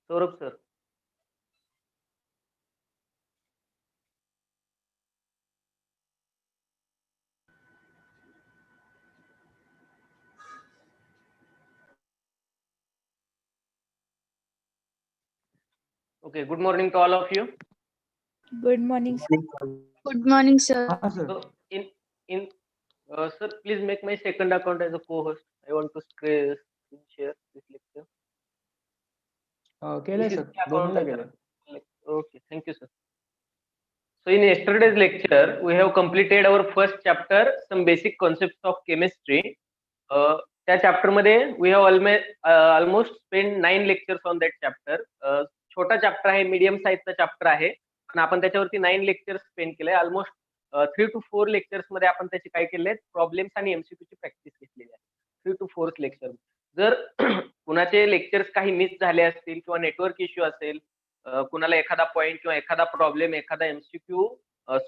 Saurabh sir. Okay, good morning to all of you. Good morning, sir. Good morning, sir. So sir, please make my second account as a co-host. I want to share this lecture. केलंय This is sir, the दोन्हीला account. केलंय. Okay, thank you, sir. So in yesterday's lecture, we have completed our first chapter, some basic concepts of chemistry. त्या chapter मध्ये we have almost spent 9 lectures on that chapter. छोटा chapter आहे, medium size चा chapter आहे, पण आपण त्याच्यावरती 9 lectures spend केले. Almost 3 to 4 lectures मध्ये आपण त्याचे काय केले, प्रॉब्लेम्स आणि एमसीक्यू ची प्रॅक्टिस घेतलेली आहे. 3 to 4 लेक्चर. जर कुणाचे लेक्चर्स काही मिस झाले असतील किंवा नेटवर्क इश्यू असेल, कुणाला एखादा पॉइंट किंवा एखादा प्रॉब्लेम, एखादा एमसीक्यू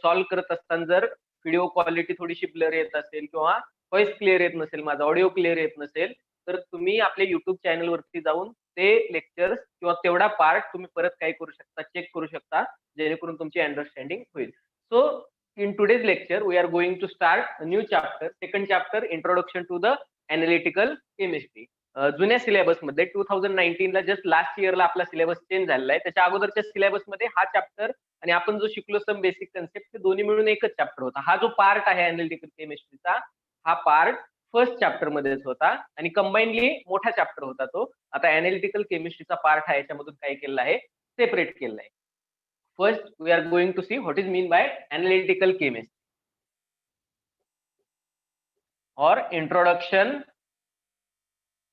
सॉल्व्ह करत असताना जर व्हिडिओ क्वालिटी थोडीशी ब्लर येत असेल किंवा व्हॉइस क्लिअर येत नसेल, माझा ऑडिओ क्लिअर येत नसेल, तर तुम्ही आपल्या युट्यूब चॅनल वरती जाऊन ते लेक्चर्स किंवा तेवढा पार्ट तुम्ही परत काय करू शकता, चेक करू शकता, जेणेकरून तुमची अंडरस्टँडिंग होईल. So in today's lecture we are going to start a new chapter, second chapter, introduction to the analytical chemistry. जुन्या सिलेबस मध्ये 2019 ला जस्ट लास्ट इयरला आपला सिलेबस चेंज झालेला आहे. त्याच्या अगोदरच्या सिलेबस मध्ये हा चॅप्टर आणि आपण जो शिकलो सम बेसिक कन्सेप्ट ते दोन्ही मिळून एकच चॅप्टर होता. हा जो पार्ट आहे अनालिटिकल केमिस्ट्रीचा, हा पार्ट फर्स्ट चॅप्टर मध्येच होता आणि कंबाइनली मोठा चॅप्टर होता तो. आता अनालिटिकल केमिस्ट्रीचा पार्ट आहे, याच्यामधून काय केलेला आहे, सेपरेट केलेला आहे. First, we are going to see what is mean by analytical chemistry or introduction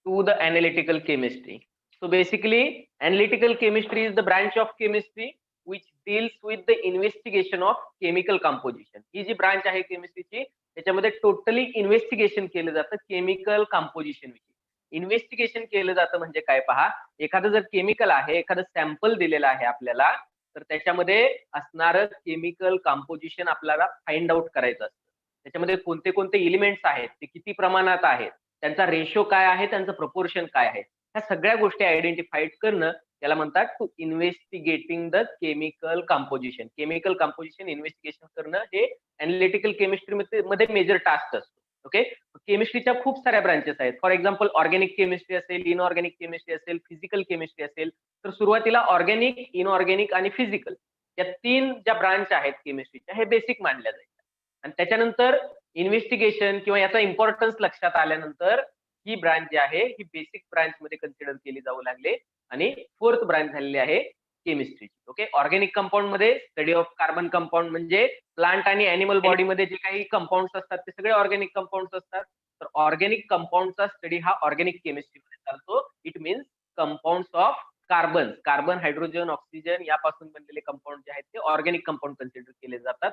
to the analytical chemistry. So basically, analytical chemistry is the branch of chemistry which deals with the investigation of chemical composition. ही जी branch आहे केमिस्ट्रीची, त्याच्यामध्ये totally investigation केलं जातं chemical composition विषयी. Investigation केलं जातं म्हणजे काय पहा, एखादं जर केमिकल आहे, एखादं सॅम्पल दिलेलं आहे आपल्याला, तर त्याच्यामध्ये असणारं केमिकल कंपोजिशन आपल्याला फाइंड आउट करायचं असतं. त्याच्यामध्ये कोणते कोणते एलिमेंट्स आहेत, ते किती प्रमाणात आहेत, त्यांचा रेशो काय आहे, त्यांचं प्रपोर्शन काय आहे, ह्या सगळ्या गोष्टी आयडेंटिफाईड करणं त्याला म्हणतात to investigating the chemical composition. Chemical composition investigation करणं हे अनालिटिकल केमिस्ट्री मध्ये मेजर टास्क असतो. ओके, केमिस्ट्रीच्या खूप साऱ्या ब्रांचेस आहेत. फॉर एक्झाम्पल ऑर्गॅनिक केमिस्ट्री असेल, इनऑर्गॅनिक केमिस्ट्री असेल, फिजिकल केमिस्ट्री असेल. तर सुरुवातीला ऑर्गॅनिक, इनऑर्गॅनिक आणि फिजिकल या 3 ज्या ब्रांच आहेत केमिस्ट्रीच्या, हे बेसिक मानल्या जायच्या. आणि त्याच्यानंतर इन्व्हेस्टिगेशन किंवा याचा इम्पॉर्टन्स लक्षात आल्यानंतर ही ब्रांच जी आहे ही बेसिक ब्रांच मध्ये कन्सिडर केली जाऊ लागले आणि फोर्थ ब्रांच झालेली आहे केमिस्ट्रीची. ओके, ऑर्गॅनिक कंपाऊंड मध्ये स्टडी ऑफ कार्बन कंपाऊंड, म्हणजे प्लांट आणि अॅनिमल बॉडी मध्ये जे काही कंपाऊंड असतात ते सगळे ऑर्गॅनिक कंपाऊंड असतात. तर ऑर्गॅनिक कंपाऊंडचा स्टडी हा ऑर्गॅनिक केमिस्ट्री मध्ये चालतो. It means compounds of carbon, hydrogen, oxygen यापासून बनलेले कंपाऊंड जे आहेत ते ऑर्गॅनिक कंपाऊंड कन्सिडर केले जातात.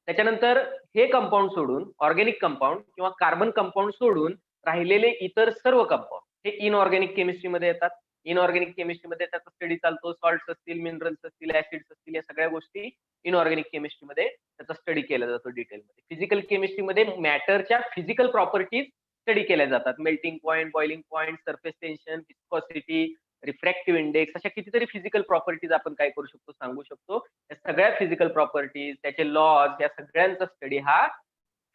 त्याच्यानंतर हे कंपाऊंड सोडून, ऑर्गॅनिक कंपाऊंड किंवा कार्बन कंपाऊंड सोडून राहिलेले इतर सर्व कंपाऊंड हे इनऑर्गॅनिक केमिस्ट्रीमध्ये येतात. इनऑर्गॅनिक केमिस्ट्रीमध्ये त्याचा स्टडी चालतो. सॉल्ट्स असतील, मिनरल्स असतील, ऍसिड्स असतील, या सगळ्या गोष्टी इनऑर्गॅनिक केमिस्ट्रीमध्ये त्याचा स्टडी केला जातो डिटेलमध्ये. फिजिकल केमिस्ट्रीमध्ये मॅटरच्या फिजिकल प्रॉपर्टीज स्टडी केल्या जातात. Melting point, boiling point, surface tension, viscosity, refractive index, अशा कितीतरी फिजिकल प्रॉपर्टीज आपण काय करू शकतो, सांगू शकतो. या सगळ्या फिजिकल प्रॉपर्टीज, त्याचे लॉज, या सगळ्यांचा स्टडी हा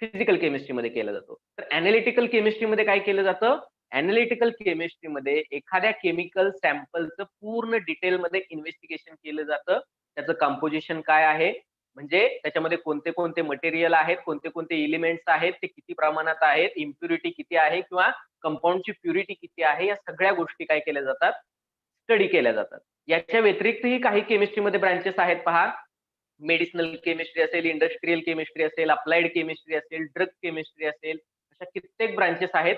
फिजिकल केमिस्ट्रीमध्ये केला जातो. तर अनालिटिकल केमिस्ट्रीमध्ये काय केलं जातं, अनालिटिकल केमिस्ट्रीमध्ये एखाद्या केमिकल सॅम्पलचं पूर्ण डिटेलमध्ये इन्व्हेस्टिगेशन केलं जातं. त्याचं कंपोजिशन काय आहे, म्हणजे त्याच्यामध्ये कोणते कोणते मटेरियल आहेत, कोणते कोणते एलिमेंट्स आहेत, ते किती प्रमाणात आहेत, इम्प्युरिटी किती आहे किंवा कंपाऊंडची प्युरिटी किती आहे, या सगळ्या गोष्टी काय केल्या जातात, स्टडी केल्या जातात. याच्या व्यतिरिक्तही काही केमिस्ट्रीमध्ये ब्रांचेस आहेत पहा. मेडिसिनल केमिस्ट्री असेल, इंडस्ट्रियल केमिस्ट्री असेल, अप्लाइड केमिस्ट्री असेल, ड्रग केमिस्ट्री असेल, अशा कित्येक ब्रांचेस आहेत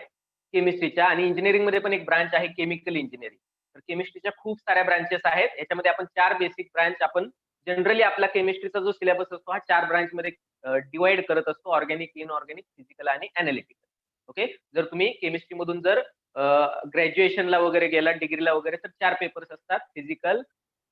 केमिस्ट्रीच्या. आणि इंजिनिअरिंग मध्ये पण एक ब्रांच आहे केमिकल इंजिनिअरिंग. तर केमिस्ट्रीच्या खूप साऱ्या ब्रांचेस आहेत. याच्यामध्ये आपण 4 बेसिक ब्रांच, आपण जनरली आपला केमिस्ट्रीचा जो सिलेबस असतो हा 4 ब्रांच मध्ये डिवाइड करत असतो, ऑर्गॅनिक, इनऑर्गॅनिक, फिजिकल आणि अनालिटिकल. ओके, जर तुम्ही केमिस्ट्री मधून जर ग्रॅज्युएशनला वगैरे गेला, डिग्रीला वगैरे, तर 4 पेपर्स असतात, फिजिकल,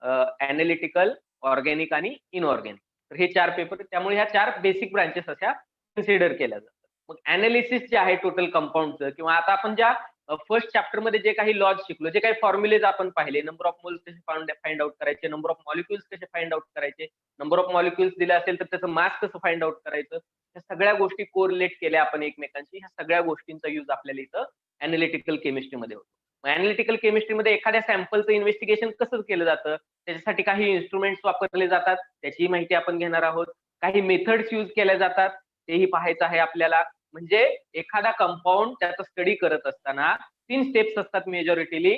अनालिटिकल, ऑर्गॅनिक आणि इनऑर्गॅनिक. तर हे 4 पेपर, त्यामुळे ह्या 4 बेसिक ब्रांचेस अशा कन्सिडर केल्या जातात. मग अनालिसिस जे आहे टोटल कंपाऊंडचं, किंवा आता आपण ज्या फर्स्ट चॅप्टर मध्ये जे काही लॉज शिकलो, जे काही फॉर्म्युलेज आपण पाहिले, नंबर ऑफ मोल्स कसे फाइंड आउट करायचे, नंबर ऑफ मॉलिक्युल्स कसे फाइंड आउट करायचे, नंबर ऑफ मॉलिक्युल्स दिले असेल तर त्याचं मास कसं फाइंड आउट करायचं, या सगळ्या गोष्टी कोरिलेट केल्या आपण एकमेकांशी. ह्या सगळ्या गोष्टींचा यूज आपल्याला इथं अॅनालिटिकल केमिस्ट्रीमध्ये होतो. अॅनालिटिकल केमिस्ट्रीमध्ये एखाद्या सॅम्पलचं इन्व्हेस्टिगेशन कसं केलं जातं, त्याच्यासाठी काही इन्स्ट्रुमेंट्स वापरले जातात, त्याची माहिती आपण घेणार आहोत. काही मेथड्स यूज केल्या जातात, तेही पाहायचं आहे आपल्याला. म्हणजे एखादा कंपाऊंड त्याचा स्टडी करत असताना 3 स्टेप्स असतात majorly,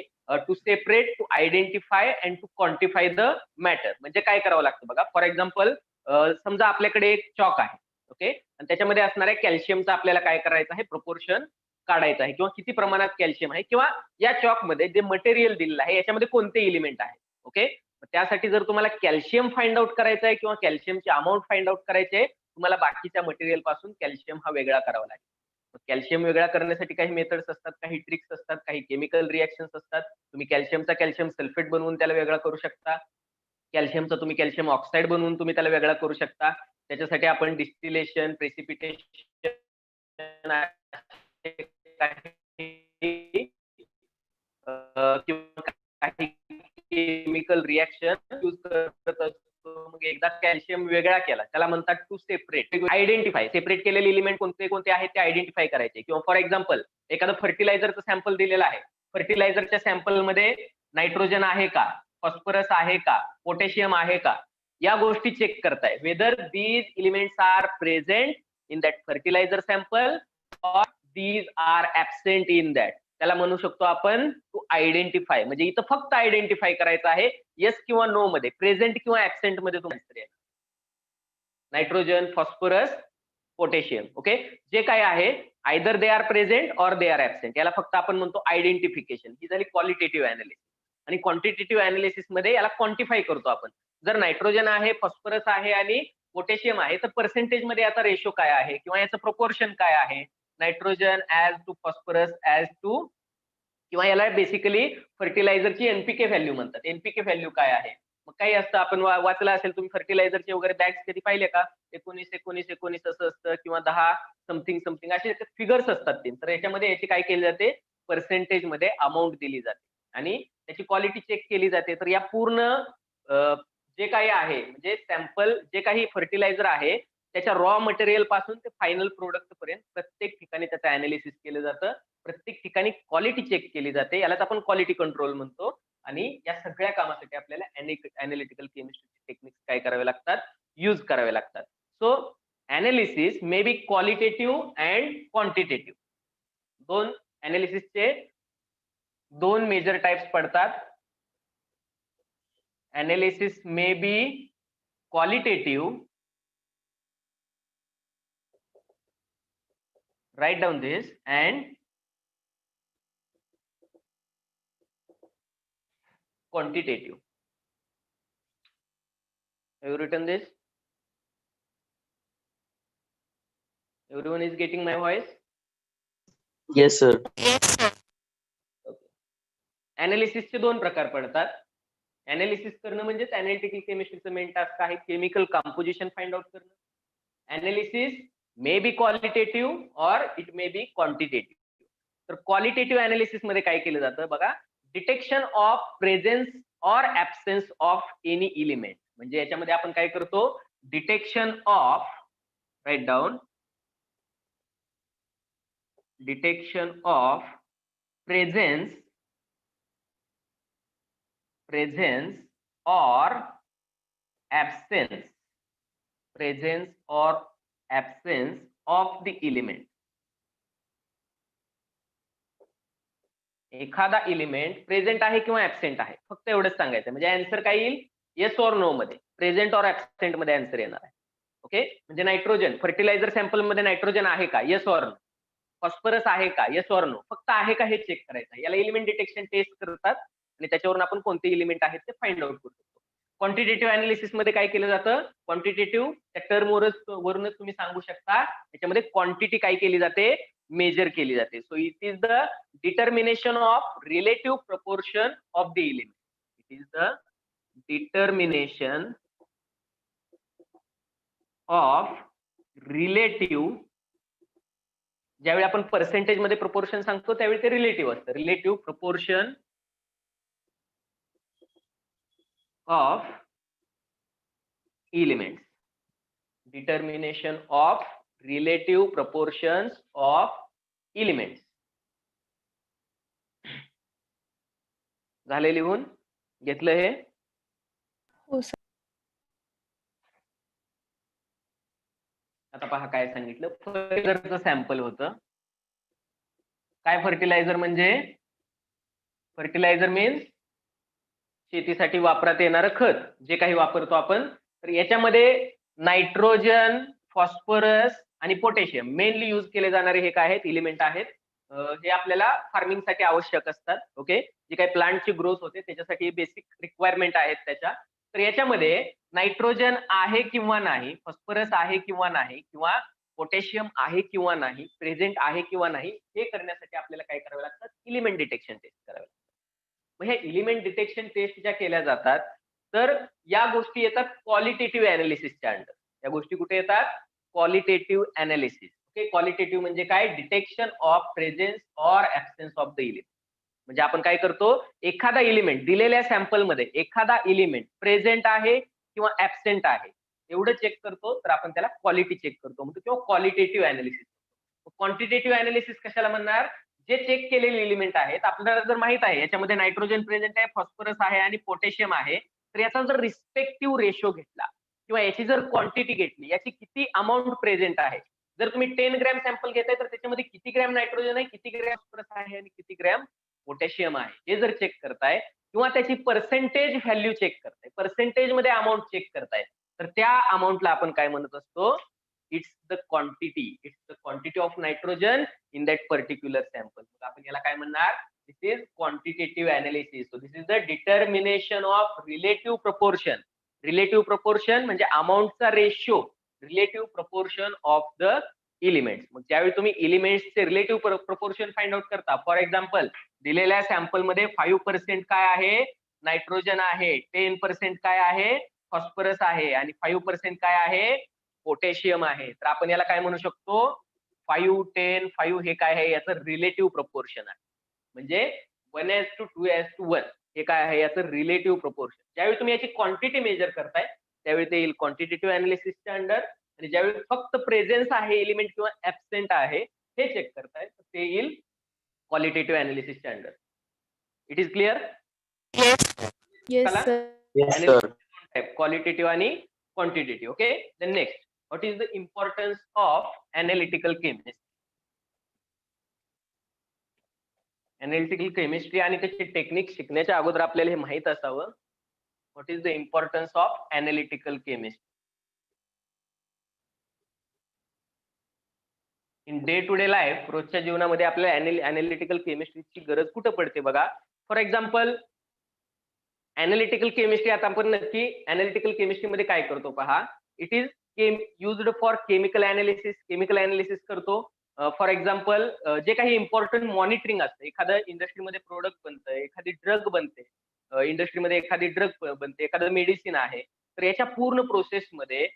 to separate, to identify and to quantify the matter. म्हणजे काय करावं लागतं बघा. फॉर एक्झाम्पल, समजा आपल्याकडे एक चॉक आहे, ओके, आणि त्याच्यामध्ये असणाऱ्या कॅल्शियमचं आपल्याला काय करायचं आहे, प्रपोर्शन काढायचं आहे, किंवा किती प्रमाणात कॅल्शियम आहे, किंवा या चॉक मध्ये जे मटेरियल दिलेलं आहे याच्यामध्ये कोणते एलिमेंट आहे. ओके, त्यासाठी जर तुम्हाला कॅल्शियम फाइंड आउट करायचं आहे किंवा कॅल्शियमची अमाऊंट फाइंड आउट करायची आहे, तुम्हाला बाकीच्या मटेरियल पासून कॅल्शियम हा वेगळा करावा लागेल. कॅल्शियम वेगळा करण्यासाठी काही मेथड्स असतात, काही ट्रिक्स असतात, काही केमिकल रिएक्शन्स असतात. तुम्ही कॅल्शियमचा कॅल्शियम सल्फेट बनवून त्याला वेगळा करू शकता. कॅल्शियमचा तुम्ही कॅल्शियम ऑक्साईड बनवून तुम्ही त्याला वेगळा करू शकता. त्याच्यासाठी आपण डिस्टिलेशन, प्रेसिपिटेशन किंवा काही केमिकल रिएक्शन यूज करत असतो. मग एकदा कॅल्शियम वेगळा केला, त्याला म्हणतात टू सेपरेट. आयडेंटिफाय, सेपरेट केलेले एलिमेंट कोणते कोणते आहेत ते आयडेंटिफाय करायचे. किंवा फॉर एक्झाम्पल, एखादं फर्टिलायझरचं सॅम्पल दिलेलं आहे, फर्टिलायझरच्या सॅम्पल मध्ये नायट्रोजन आहे का, फॉस्फरस आहे का, पोटॅशियम आहे का, या गोष्टी चेक करताय. Whether these elements are present in that fertilizer sample or these are absent in that, त्याला म्हणू शकतो आपण टू आयडेंटिफाय. म्हणजे इथं फक्त आयडेंटिफाय करायचं आहे, येस किंवा नो मध्ये, प्रेझेंट किंवा ऍबसेंट मध्ये तुम्हाला नायट्रोजन, फॉस्फरस, पोटॅशियम. ओके, जे काय आहे either they are present or they are absent, याला फक्त आपण म्हणतो आयडेंटिफिकेशन. ही झाली क्वालिटेटिव्ह अनालिसिस. आणि क्वांटिटेटिव्ह अनालिसिस मध्ये याला क्वांटिफाय करतो आपण. जर नायट्रोजन आहे, फॉस्फरस आहे आणि पोटॅशियम आहे, तर पर्सेंटेज मध्ये याचा रेशो काय आहे किंवा याचं प्रपोर्शन काय आहे, nitrogen as to phosphorus as to, किंवा याला बेसिकली फर्टिलायझरची एनपीके व्हॅल्यू म्हणतात. एनपीके व्हॅल्यू काय आहे, मग काही असतं, आपण वाचलं असेल तुम्ही फर्टिलायझरचे वगैरे बॅग्स कधी पाहिले का, 19 असं असतं, किंवा 10 समथिंग समथिंग असे फिगर्स असतात ते. तर याच्यामध्ये याची काय केली जाते, पर्सेंटेज मध्ये अमाऊंट दिली जाते आणि त्याची क्वालिटी चेक केली जाते. तर या पूर्ण जे काही आहे, म्हणजे सॅम्पल जे काही फर्टिलायझर आहे त्याच्या रॉ मटेरियल पासून ते फायनल प्रोडक्ट पर्यंत प्रत्येक ठिकाणी त्याचं अनालिसिस केलं जातं, प्रत्येक ठिकाणी क्वालिटी चेक केली जाते. यालाच आपण क्वालिटी कंट्रोल म्हणतो. आणि या सगळ्या कामासाठी आपल्याला अॅनालिटिकल केमिस्ट्रीचे टेक्निक्स काय करावे लागतात, यूज करावे लागतात. So analysis may be qualitative and quantitative. दोन अनालिसिसचे दोन मेजर टाइप्स पडतात. Analysis may be qualitative, write down this, and quantitative. Have you written this? Everyone is getting my voice? Yes, sir. Analysis चे दोन प्रकार पडतात. Analysis करणं म्हणजेच analytical केमिस्ट्रीचं मेन टास्क आहे, केमिकल कंपोजिशन फाइंड आउट करणं. Analysis may be qualitative or it may be quantitative. तर क्वालिटेटिव्ह अनालिसिस मध्ये काय केलं जातं बघा, detection of presence or absence of any element. म्हणजे याच्यामध्ये आपण काय करतो, detection of, right down, detection of presence or absence, presence or absence of the element. एखादा एलिमेंट प्रेझेंट आहे किंवा ऍबसेंट आहे, फक्त एवढंच सांगायचं. म्हणजे आन्सर काय येईल, येस ऑर नो मध्ये, प्रेझेंट ऑर ऍबसेंट मध्ये आन्सर येणार आहे. ओके, म्हणजे नायट्रोजन फर्टिलायझर सॅम्पल मध्ये नायट्रोजन आहे का, येस ऑर नो. फॉस्फरस आहे का, येस ऑर नो. फक्त आहे का हे चेक करायचं. याला एलिमेंट डिटेक्शन टेस्ट करतात आणि त्याच्यावरून आपण कोणते एलिमेंट आहेत ते फाइंड आउट करू शकतो. क्वांटिटेटिव्ह अनालिसिस मध्ये काय केलं जातं, क्वांटिटेटिव्ह त्या टर्म वरूनच तुम्ही सांगू शकता. त्याच्यामध्ये क्वांटिटी काय केली जाते, मेजर केली जाते. So it is the determination of relative proportion of the element. It is the determination of relative ज्यावेळी आपण पर्सेंटेज मध्ये प्रपोर्शन सांगतो त्यावेळी ते रिलेटिव्ह असतं. Relative proportion of elements. Determination of relative proportions of elements. झाले लिहून घेतलं हे? हो सर. आता पहा काय सांगितलं. फर्टिलायझरचं सॅम्पल होतं. काय फर्टिलायझर म्हणजे? फर्टिलायझर मीन्स शेतीसाठी वापरात येणारं खत, जे काही वापरतो आपण. तर याच्यामध्ये नायट्रोजन, फॉस्फरस आणि पोटॅशियम मेनली यूज केले जाणारे हे काय आहेत? एलिमेंट आहेत. हे आपल्याला फार्मिंग साठी आवश्यक असतात. ओके, जे काही प्लांटची ग्रोथ होते त्याच्यासाठी बेसिक रिक्वायरमेंट आहेत त्याच्या. तर याच्यामध्ये नायट्रोजन आहे किंवा नाही, फॉस्फरस आहे किंवा नाही, किंवा पोटॅशियम आहे किंवा नाही, प्रेझेंट आहे किंवा नाही, हे करण्यासाठी आपल्याला काय करावं लागतं? एलिमेंट डिटेक्शन टेस्ट करावं लागतं. मग ह्या एलिमेंट डिटेक्शन टेस्ट ज्या केल्या जातात, तर या गोष्टी येतात क्वालिटेटिव्ह अनालिसिसच्या अंडर. या गोष्टी कुठे येतात? Qualitative analysis. ओके, क्वालिटेटिव्ह म्हणजे काय? Detection of presence or absence of the element. म्हणजे आपण काय करतो? एखादा एलिमेंट दिलेल्या सॅम्पल मध्ये एखादा एलिमेंट प्रेझेंट आहे किंवा ऍब्सेंट आहे एवढं चेक करतो, तर आपण त्याला क्वालिटी चेक करतो म्हणतो, किंवा क्वालिटेटिव्ह अनालिसिस. क्वांटिटेटिव्ह अनालिसिस कशाला म्हणणार? जे चेक केलेले एलिमेंट आहेत, आपल्याला जर माहित आहे याच्यामध्ये नायट्रोजन प्रेझेंट आहे, फॉस्फरस आहे आणि पोटॅशियम आहे, तर याचा जर रिस्पेक्टिव्ह रेशो घेतला किंवा याची जर क्वांटिटी घेतली, याची किती अमाऊंट प्रेझेंट आहे. जर तुम्ही 10 ग्रॅम सॅम्पल घेताय तर त्याच्यामध्ये किती ग्रॅम नायट्रोजन आहे, किती ग्रॅम फॉस्फरस आहे आणि किती ग्रॅम पोटॅशियम आहे, हे जर चेक करताय, किंवा त्याची पर्सेंटेज व्हॅल्यू चेक करताय, पर्सेंटेज मध्ये अमाऊंट चेक करताय, तर त्या अमाऊंटला आपण काय म्हणत असतो? It's the quantity of nitrogen in that particular sample. आपण याला काय म्हणणार? This is quantitative analysis. So this is the determination of relative proportion. Relative proportion म्हणजे अमाऊंटचा ratio, relative proportion of the elements. मग ज्यावेळी तुम्ही एलिमेंट्सचे रिलेटिव्ह प्रपोर्शन फाइंड आउट करता, फॉर एक्झाम्पल दिलेल्या सॅम्पल मध्ये 5% काय आहे? नायट्रोजन आहे, 10% काय आहे? फॉस्फरस आहे, आणि 5% काय आहे? पोटॅशियम आहे. तर आपण याला काय म्हणू शकतो? 5, 10, 5 हे काय आहे? याचं रिलेटिव्ह प्रपोर्शन आहे. म्हणजे 1:2:1 हे काय आहे? याचं रिलेटिव्ह प्रपोर्शन. ज्यावेळी तुम्ही याची क्वांटिटी मेजर करताय त्यावेळी ते येईल क्वांटिटेटिव्ह अनालिसिसच्या अंडर, आणि ज्यावेळी फक्त प्रेझेन्स आहे एलिमेंट किंवा ऍब्सेंट आहे हे चेक करताय तर ते येईल क्वालिटेटिव्ह अनालिसिसच्या under. It is clear? Yes, sir. Yes, sir. Qualitative आणि quantitative. Okay, then next, what is the importance of analytical chemistry? Analytical chemistry आणि त्याची टेक्निक शिकण्याच्या अगोदर आपल्याला हे माहित असावं. What is the importance of analytical chemistry? In day to day life, रोजच्या जीवनामध्ये आपल्याला एनालिटिकल केमिस्ट्रीची गरज कुठं पडते बघा. फॉर एक्झाम्पल एनालिटिकल केमिस्ट्री, आता आपण नक्की एनालिटिकल केमिस्ट्री मध्ये काय करतो पहा. It is used for chemical analysis. Chemical analysis करतो. फॉर एक्झाम्पल जे काही इम्पॉर्टंट मॉनिटरिंग असतं, एखादं इंडस्ट्रीमध्ये प्रोडक्ट बनतं, एखादी ड्रग बनते, इंडस्ट्रीमध्ये एखादी ड्रग बनते, एखादं मेडिसिन आहे, तर याच्या पूर्ण प्रोसेसमध्ये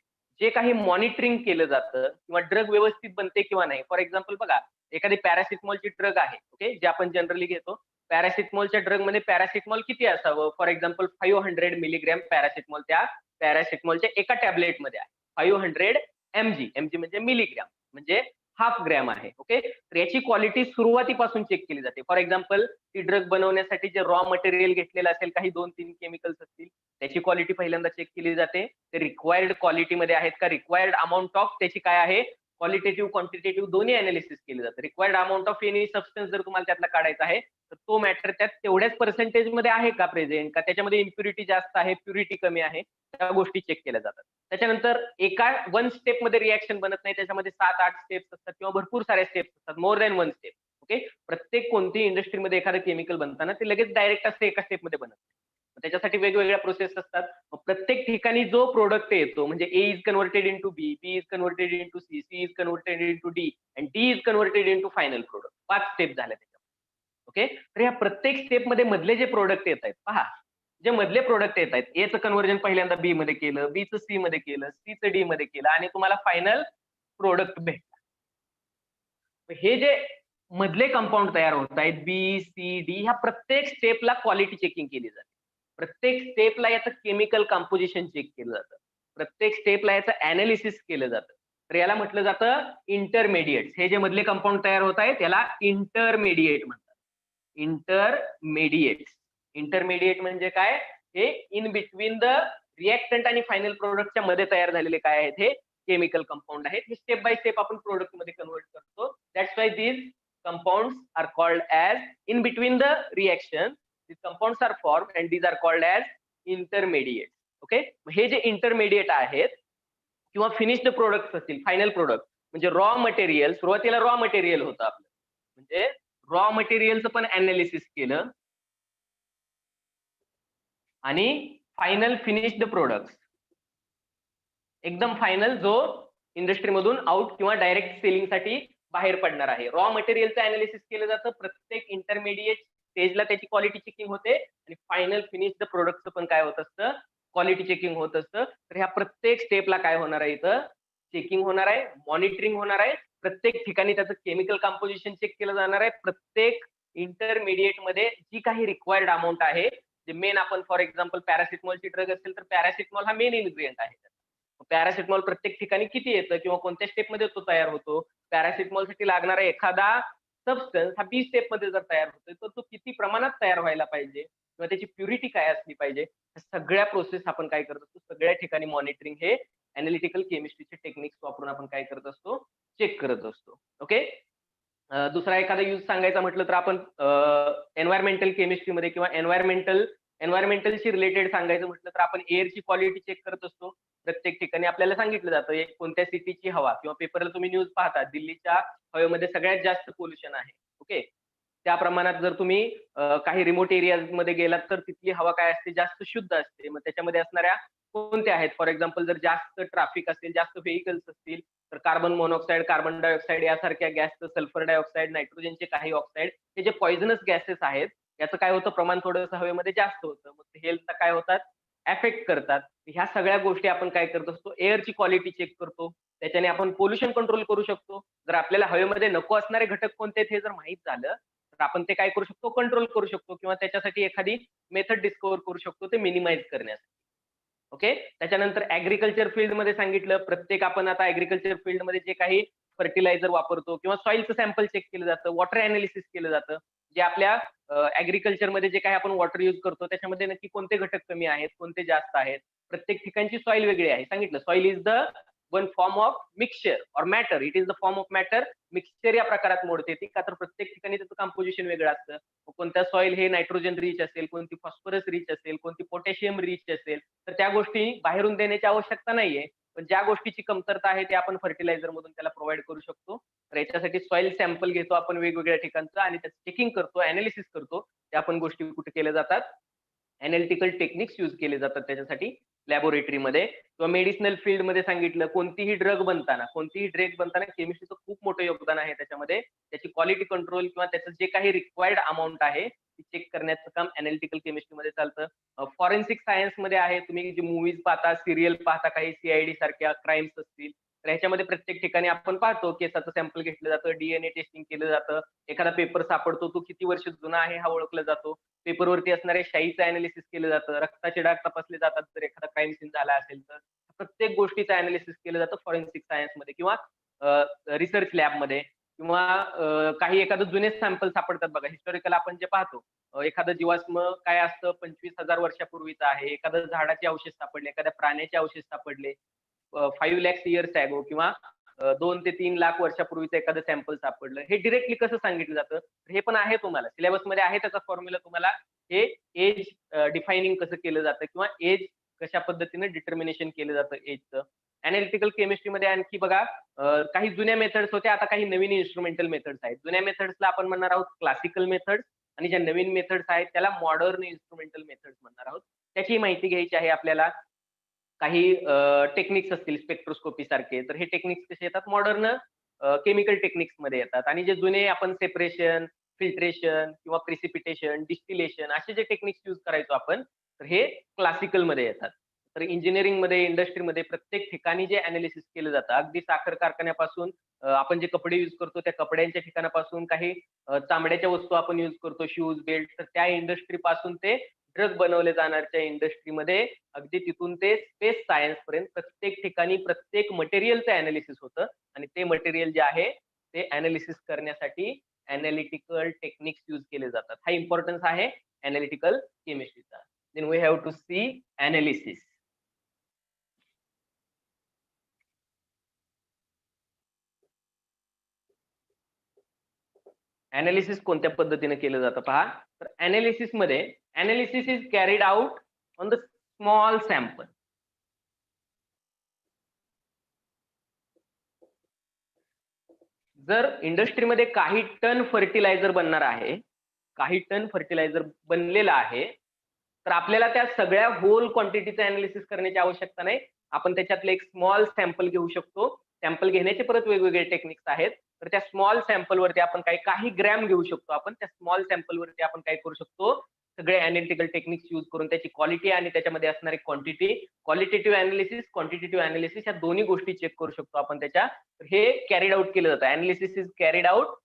जे काही मॉनिटरिंग केलं जातं किंवा ड्रग व्यवस्थित बनते किंवा नाही. फॉर एक्झाम्पल बघा, एखादी पॅरासिटमॉलची ड्रग आहे, ओके, जे आपण जनरली घेतो. पॅरासिटमॉलच्या ड्रग मध्ये पॅरासिटमॉल किती असावं? फॉर एक्झाम्पल 500 मिलीग्रॅम पॅरासिटमॉल त्या पॅरासिटमॉलच्या एका टॅबलेट मध्ये आहे. 500 mg, mg म्हणजे मिलीग्रॅम, म्हणजे हाफ ग्रॅम आहे. ओके, तर याची क्वालिटी सुरुवातीपासून चेक केली जाते. फॉर एक्झाम्पल ती ड्रग बनवण्यासाठी जे रॉ मटेरियल घेतलेलं असेल, काही 2-3 केमिकल्स असतील, त्याची क्वालिटी पहिल्यांदा चेक केली जाते. ते रिक्वायर्ड क्वालिटीमध्ये आहेत का, रिक्वायर्ड अमाऊंट ऑफ त्याची काय आहे, क्वालिटेटिव्ह क्वांटिटेटिव्ह दोन्ही अनालिसिस केले जाते. Required amount of any substance जर तुम्हाला त्यातला काढायचा आहे तर तो मॅटर त्यात तेवढ्याच पर्सेंटेज मध्ये आहे का प्रेझेंट, का त्याच्यामध्ये इम्प्युरिटी जास्त आहे, प्युरिटी कमी आहे, त्या गोष्टी चेक केल्या जातात. त्याच्यानंतर एका 1 स्टेप मध्ये रिॲक्शन बनत नाही, त्याच्यामध्ये 7-8 स्टेप्स असतात किंवा भरपूर साऱ्या स्टेप्स असतात, मोर दॅन 1 स्टेप. ओके, प्रत्येक कोणतीही इंडस्ट्रीमध्ये एखादं केमिकल बनताना ते लगेच डायरेक्ट असते एका स्टेप मध्ये बनत. त्याच्यासाठी वेगवेगळ्या प्रोसेस असतात. प्रत्येक ठिकाणी जो प्रोडक्ट येतो, म्हणजे A is converted into B, B is converted into C, C is converted into D, and D is converted into final product. 5 step झाल्या त्याच्यामध्ये. ओके, तर या प्रत्येक स्टेप मध्ये मधले जे प्रोडक्ट येत आहेत पहा, जे मधले प्रोडक्ट येत आहेत, एचं कन्व्हर्जन पहिल्यांदा बी मध्ये केलं, बीचं सी मध्ये केलं, सीचं डी मध्ये केलं, आणि तुम्हाला फायनल प्रोडक्ट भेटला. हे जे मधले कंपाऊंड तयार होत आहेत बी सी डी, ह्या प्रत्येक स्टेपला क्वालिटी चेकिंग केली जाते. प्रत्येक स्टेपला याचं केमिकल कंपोजिशन चेक केलं जातं. प्रत्येक स्टेपला याचं अनालिसिस केलं जातं. तर याला म्हटलं जातं इंटरमिडिएट. हे जे मधले कंपाऊंड तयार होत आहेत याला इंटरमिडिएट म्हणतात. इंटरमिडिएट म्हणजे काय? हे इन बिटवीन द रिएक्टंट आणि फायनल प्रोडक्टच्या मध्ये तयार झालेले काय आहेत? हे केमिकल कंपाऊंड आहेत. हे स्टेप बाय स्टेप आपण प्रोडक्ट मध्ये कन्वर्ट करतो. That's why these compounds are called as in between the reaction. These compounds are formed and these are called as intermediates. Okay, हे जे इंटरमिडिएट आहेत किंवा फिनिश्ड प्रोडक्ट असतील, फायनल प्रोडक्ट म्हणजे raw material, सुरुवातीला raw material होतं आपलं, म्हणजे रॉ मटेरियलचं पण अनालिसिस केलं आणि फायनल फिनिश्ड प्रोडक्ट एकदम फायनल जो इंडस्ट्रीमधून आउट किंवा डायरेक्ट सेलिंग साठी बाहेर पडणार आहे. रॉ मटेरियलचं अनालिसिस केलं जातं. प्रत्येक इंटरमिडिएट स्टेजला त्याची क्वालिटी चेकिंग होते आणि फायनल फिनिश्ड प्रोडक्टचं पण काय होत असतं? क्वालिटी चेकिंग होत असतं. तर ह्या प्रत्येक स्टेपला काय होणार आहे? इथं चेकिंग होणार आहे, मॉनिटरिंग होणार आहे. प्रत्येक ठिकाणी त्याचं केमिकल कंपोजिशन चेक केलं जाणार आहे. प्रत्येक इंटरमिडिएट मध्ये जी काही रिक्वायर्ड अमाऊंट आहे, जे मेन आपण फॉर एक्झाम्पल पॅरासिटमॉलची ड्रग असेल तर पॅरासिटमॉल हा मेन इन्ग्रेडियंट आहे. पॅरासिटमॉल प्रत्येक ठिकाणी किती येतं किंवा कोणत्या स्टेपमध्ये तो तयार होतो, पॅरासिटमॉल साठी लागणारा एखादा सबस्टन्स हा बी स्टेप मध्ये जर तयार होतोय तर तो किती प्रमाणात तयार व्हायला पाहिजे किंवा त्याची प्युरिटी काय असली पाहिजे, सगळ्या प्रोसेस आपण काय करत असतो? सगळ्या ठिकाणी मॉनिटरिंग हे अनालिटिकल केमिस्ट्रीचे टेक्निक्स वापरून आपण काय करत असतो? चेक करत असतो. ओके. दुसरा एखादा यूज सांगायचा म्हटलं तर आपण एन्व्हायरमेंटल केमिस्ट्रीमध्ये किंवा एन्व्हायरमेंटलशी रिलेटेड सांगायचं म्हटलं तर आपण एअरची क्वालिटी चेक करत असतो. प्रत्येक ठिकाणी आपल्याला सांगितलं जातं कोणत्या सिटीची हवा किंवा पेपरला तुम्ही न्यूज पाहता, दिल्लीच्या हवेमध्ये सगळ्यात जास्त पोल्युशन आहे. ओके. त्या प्रमाणात जर तुम्ही काही रिमोट एरियामध्ये गेलात तर तिथली हवा काय असते? जास्त शुद्ध असते. मग त्याच्यामध्ये असणाऱ्या कोणत्या आहेत? फॉर एक्झाम्पल जर जास्त ट्रॅफिक असेल, जास्त व्हेकल्स असतील तर कार्बन मोनॉक्साईड, कार्बन डायऑक्साईड यासारख्या गॅसचं, सल्फर डायऑक्साईड, नायट्रोजनचे काही ऑक्साईड, हे जे पॉइझनस गॅसेस आहेत याचं काय होतं? प्रमाण थोडंसं हवेमध्ये जास्त होतं. मग हेल्थला काय होतात? अफेक्ट करतात. ह्या सगळ्या गोष्टी आपण काय करत असतो? एअरची क्वालिटी चेक करतो. त्याच्याने आपण पोल्युशन कंट्रोल करू शकतो. जर आपल्याला हवेमध्ये नको असणारे घटक कोणते आहेत हे जर माहित झालं तर आपण ते काय करू शकतो? कंट्रोल करू शकतो किंवा त्याच्यासाठी एखादी मेथड डिस्कवर करू शकतो ते मिनिमाइज करण्यासाठी. ओके. त्याच्यानंतर ऍग्रिकल्चर फील्डमध्ये सांगितलं, प्रत्येक आपण आता ऍग्रिकल्चर फील्डमध्ये जे काही फर्टिलायझर वापरतो किंवा सॉइलचं सॅम्पल चेक केलं जातं, वॉटर अनालिसिस केलं जातं. जे आपल्या ऍग्रिकल्चरमध्ये जे काही आपण वॉटर यूज करतो त्याच्यामध्ये नक्की कोणते घटक कमी आहेत, कोणते जास्त आहेत. प्रत्येक ठिकाणची सॉइल वेगळी आहे. सांगितलं soil is the one form of mixture or matter. It is the form of matter. Mixture या प्रकारात मोडते ती, का तर प्रत्येक ठिकाणी त्याचं कंपोजिशन वेगळं असतं. कोणत्या सॉइल हे नायट्रोजन रिच असेल, कोणती फॉस्फरस रिच असेल, कोणती पोटॅशियम रिच असेल, तर त्या गोष्टी बाहेरून देण्याची आवश्यकता नाहीये. पण ज्या गोष्टीची कमतरता आहे ते आपण फर्टिलायझर मधून त्याला प्रोव्हाइड करू शकतो. तर याच्यासाठी सॉइल सॅम्पल घेतो आपण वेगवेगळ्या ठिकाणचं आणि त्याचं चेकिंग करतो, अनालिसिस करतो. त्या आपण गोष्टी कुठे केल्या जातात? अनालिटिकल टेक्निक्स यूज केले जातात त्याच्यासाठी लॅबोरेटरीमध्ये. किंवा मेडिसिनल फील्डमध्ये सांगितलं, कोणतीही ड्रग बनताना केमिस्ट्रीचं खूप मोठं योगदान आहे त्याच्यामध्ये. त्याची क्वालिटी कंट्रोल किंवा त्याचं जे काही रिक्वायर्ड अमाऊंट आहे ती चेक करण्याचं काम अनालिटिकल केमिस्ट्रीमध्ये चालतं. फॉरेन्सिक सायन्स मध्ये आहे, तुम्ही जे मूवीज पाहता, सिरियल पाहता, काही सीआयडी सारख्या क्राईम्स असतील तर ह्याच्यामध्ये प्रत्येक ठिकाणी आपण पाहतो केसाचं सॅम्पल घेतलं जातं, डीएनए टेस्टिंग केलं जातं. एखादा पेपर सापडतो, तो किती वर्ष जुना आहे हा ओळखला जातो. पेपरवरती असणाऱ्या शाईचं अनालिसिस केलं जातं, रक्ताचे डाग तपासले जातात जर एखादा क्राईम सीन झाला असेल तर. प्रत्येक गोष्टीचं अनालिसिस केलं जातं फॉरेन्सिक सायन्समध्ये किंवा रिसर्च लॅबमध्ये. किंवा काही एखादं जुने सॅम्पल सापडतात बघा, हिस्टॉरिकल आपण जे पाहतो, एखादं जीवाश्म काय असतं 25,000 वर्षापूर्वीचं आहे, एखादं झाडाचे अवशेष सापडले, एखाद्या प्राण्याचे अवशेष सापडले 5 lakhs years ago किंवा 2 ते 3 लाख वर्षापूर्वीचं एखादं सॅम्पल सापडलं. हे डिरेक्टली कसं सांगितलं जातं? हे पण आहे तुम्हाला सिलेबसमध्ये आहे त्याचा फॉर्म्युला. तुम्हाला हे एज डिफायनिंग कसं केलं जातं किंवा एज कशा पद्धतीने डिटर्मिनेशन केलं जातं एजचं. अनालिटिकल केमिस्ट्रीमध्ये आणखी बघा काही जुन्या मेथड्स होत्या, आता काही नवीन इन्स्ट्रुमेंटल मेथड्स आहेत. जुन्या मेथड्सला आपण म्हणणार आहोत क्लासिकल मेथड्स आणि ज्या नवीन मेथड्स आहेत त्याला मॉडर्न इन्स्ट्रुमेंटल मेथड्स म्हणणार आहोत. त्याची माहिती घ्यायची आहे आपल्याला. काही टेक्निक्स असतील स्पेक्ट्रोस्कोपी सारखे, तर हे टेक्निक्स कसे येतात? मॉडर्न केमिकल टेक्निक्स मध्ये येतात. आणि जे जुने आपण सेपरेशन, फिल्ट्रेशन किंवा प्रिसिपिटेशन, डिस्टिलेशन असे जे टेक्निक्स यूज करायचो आपण, तर हे क्लासिकल मध्ये येतात. तर इंजिनिअरिंग मध्ये, इंडस्ट्रीमध्ये प्रत्येक ठिकाणी जे अनालिसिस केलं जातं, अगदी साखर कारखान्यापासून आपण जे कपडे युज करतो त्या कपड्यांच्या ठिकाणापासून काही चामड्याच्या वस्तू आपण युज करतो, शूज, बेल्ट, तर त्या इंडस्ट्री पासून ते ड्रग बनवले जाणारच्या इंडस्ट्रीमध्ये अगदी तिथून ते स्पेस सायन्स पर्यंत प्रत्येक ठिकाणी प्रत्येक मटेरियलचं अनालिसिस होतं आणि ते मटेरियल जे आहे ते अनालिसिस करण्यासाठी अनालिटिकल टेक्निक्स यूज केले जातात. हा इम्पॉर्टन्स आहे अनालिटिकल केमिस्ट्रीचा. Then we have to see analysis. Analysis कोणत्या पद्धतीने केलं जातं पहा. तर अनालिसिस मध्ये analysis is carried out on the small sample. जर इंडस्ट्रीमध्ये काही टन फर्टिलायझर बनणार आहे, काही टन फर्टिलायझर बनलेलं आहे, तर आपल्याला त्या सगळ्या होल क्वांटिटीचं अनालिसिस करण्याची आवश्यकता नाही. आपण त्याच्यातलं एक स्मॉल सॅम्पल घेऊ शकतो. सॅम्पल घेण्याचे परत वेगवेगळे टेक्निक्स आहेत. तर त्या स्मॉल सॅम्पल वरती आपण काही ग्रॅम घेऊ शकतो. आपण त्या स्मॉल सॅम्पल वरती आपण काय करू शकतो, सगळे अनालिटिकल टेक्निक्स यूज करून त्याची क्वालिटी आणि त्याच्यामध्ये असणारी quantity, qualitative analysis, quantitative analysis या दोन्ही गोष्टी चेक करू शकतो आपण त्याच्या. हे कॅरीड आउट केलं जातं. Analysis is carried out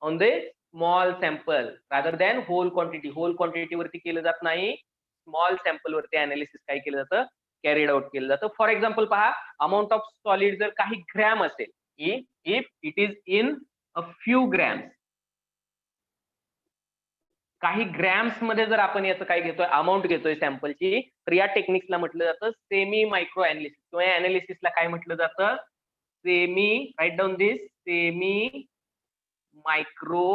on the small sample rather than whole quantity. Whole quantity वरती केलं जात नाही, स्मॉल सॅम्पल वरती अनालिसिस काय केलं जातं, कॅरीड आउट केलं जातं. फॉर एक्झाम्पल पहा, अमाऊंट ऑफ सॉलिड जर काही ग्रॅम असेल, if it is in a few grams, काही ग्रॅम्स मध्ये जर आपण याचं काय घेतोय, अमाऊंट घेतोय सॅम्पलची, तर या टेक्निक्सला म्हटलं जातं सेमी मायक्रो अनालिसिस किंवा या अनालिसिसला काय म्हटलं जातं, सेमी, राईट डाऊन दिस, सेमी मायक्रो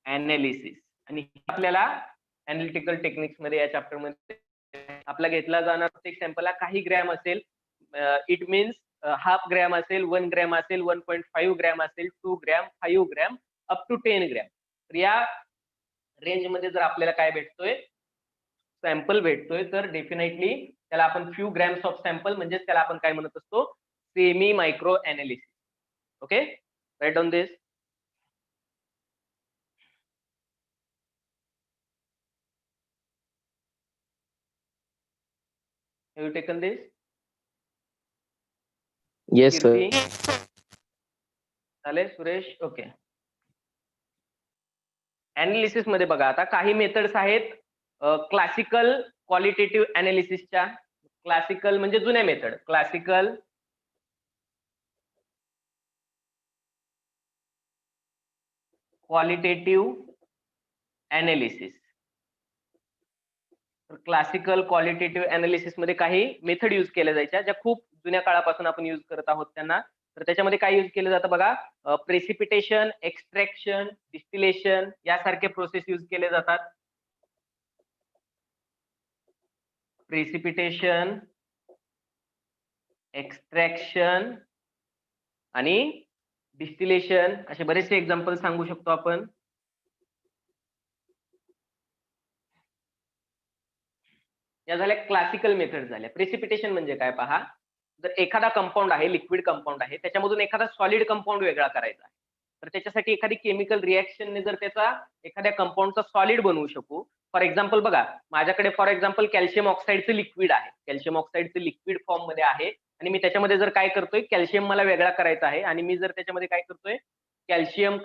अनालिसिस. आणि आपल्याला अनालिटिकल टेक्निक्स मध्ये या चॅप्टर मध्ये आपला घेतला जाणार प्रत्येक सॅम्पलला काही ग्रॅम असेल, इट मीन्स हाफ ग्रॅम असेल, 1 ग्रॅम असेल, 1.5 ग्रॅम असेल, 2 gram, 5 gram, up to 10 gram. तर या रेंज मध्ये जर आपल्याला काय भेटतोय, सॅम्पल भेटतोय, तर डेफिनेटली त्याला आपण फ्यू ग्रॅम्स ऑफ सॅम्पल म्हणजेच त्याला आपण काय म्हणत असतो, semi micro analysis. Okay, right down this. Have you taken this? Yes, sir. Kirti, झाले सुरेश? ओके. अनालिसिस मध्ये बघा, आता काही मेथड्स आहेत क्लासिकल क्वालिटेटिव्ह अनालिसिसच्या. क्लासिकल म्हणजे जुन्या method, classical qualitative analysis. Classical qualitative analysis मध्ये काही मेथड यूज केल्या जायच्या, ज्या खूप जुन्या काळापासून आपण यूज करत आहोत त्यांना. तर त्याच्यामध्ये काय यूज केलं जातं बघा, प्रेसिपिटेशन, एक्स्ट्रॅक्शन, डिस्टिलेशन यासारखे प्रोसेस यूज केले जातात. प्रेसिपिटेशन, एक्स्ट्रॅक्शन आणि डिस्टिलेशन असे बरेचसे एक्झाम्पल सांगू शकतो आपण. या झाल्या क्लासिकल मेथड झाल्या. प्रेसिपिटेशन म्हणजे काय पहा, जर एखादा कंपाऊंड आहे, लिक्विड कंपाऊंड आहे, त्याच्यामधून एखादा सॉलिड कंपाऊंड वेगळा करायचा आहे, तर त्याच्यासाठी एखादी केमिकल रिएक्शनने जर त्याचा एखाद्या कंपाऊंडचा सॉलिड बनवू शकू. फॉर एक्झाम्पल बघा, माझ्याकडे फॉर एक्झाम्पल कॅल्शियम ऑक्साईडचं लिक्विड आहे, कॅल्शियम ऑक्साईडचं लिक्विड फॉर्म मध्ये आहे आणि मी त्याच्यामध्ये जर काय करतोय, कॅल्शियम मला वेगळा करायचा आहे आणि मी जर त्याच्यामध्ये काय करतोय, कॅल्शियम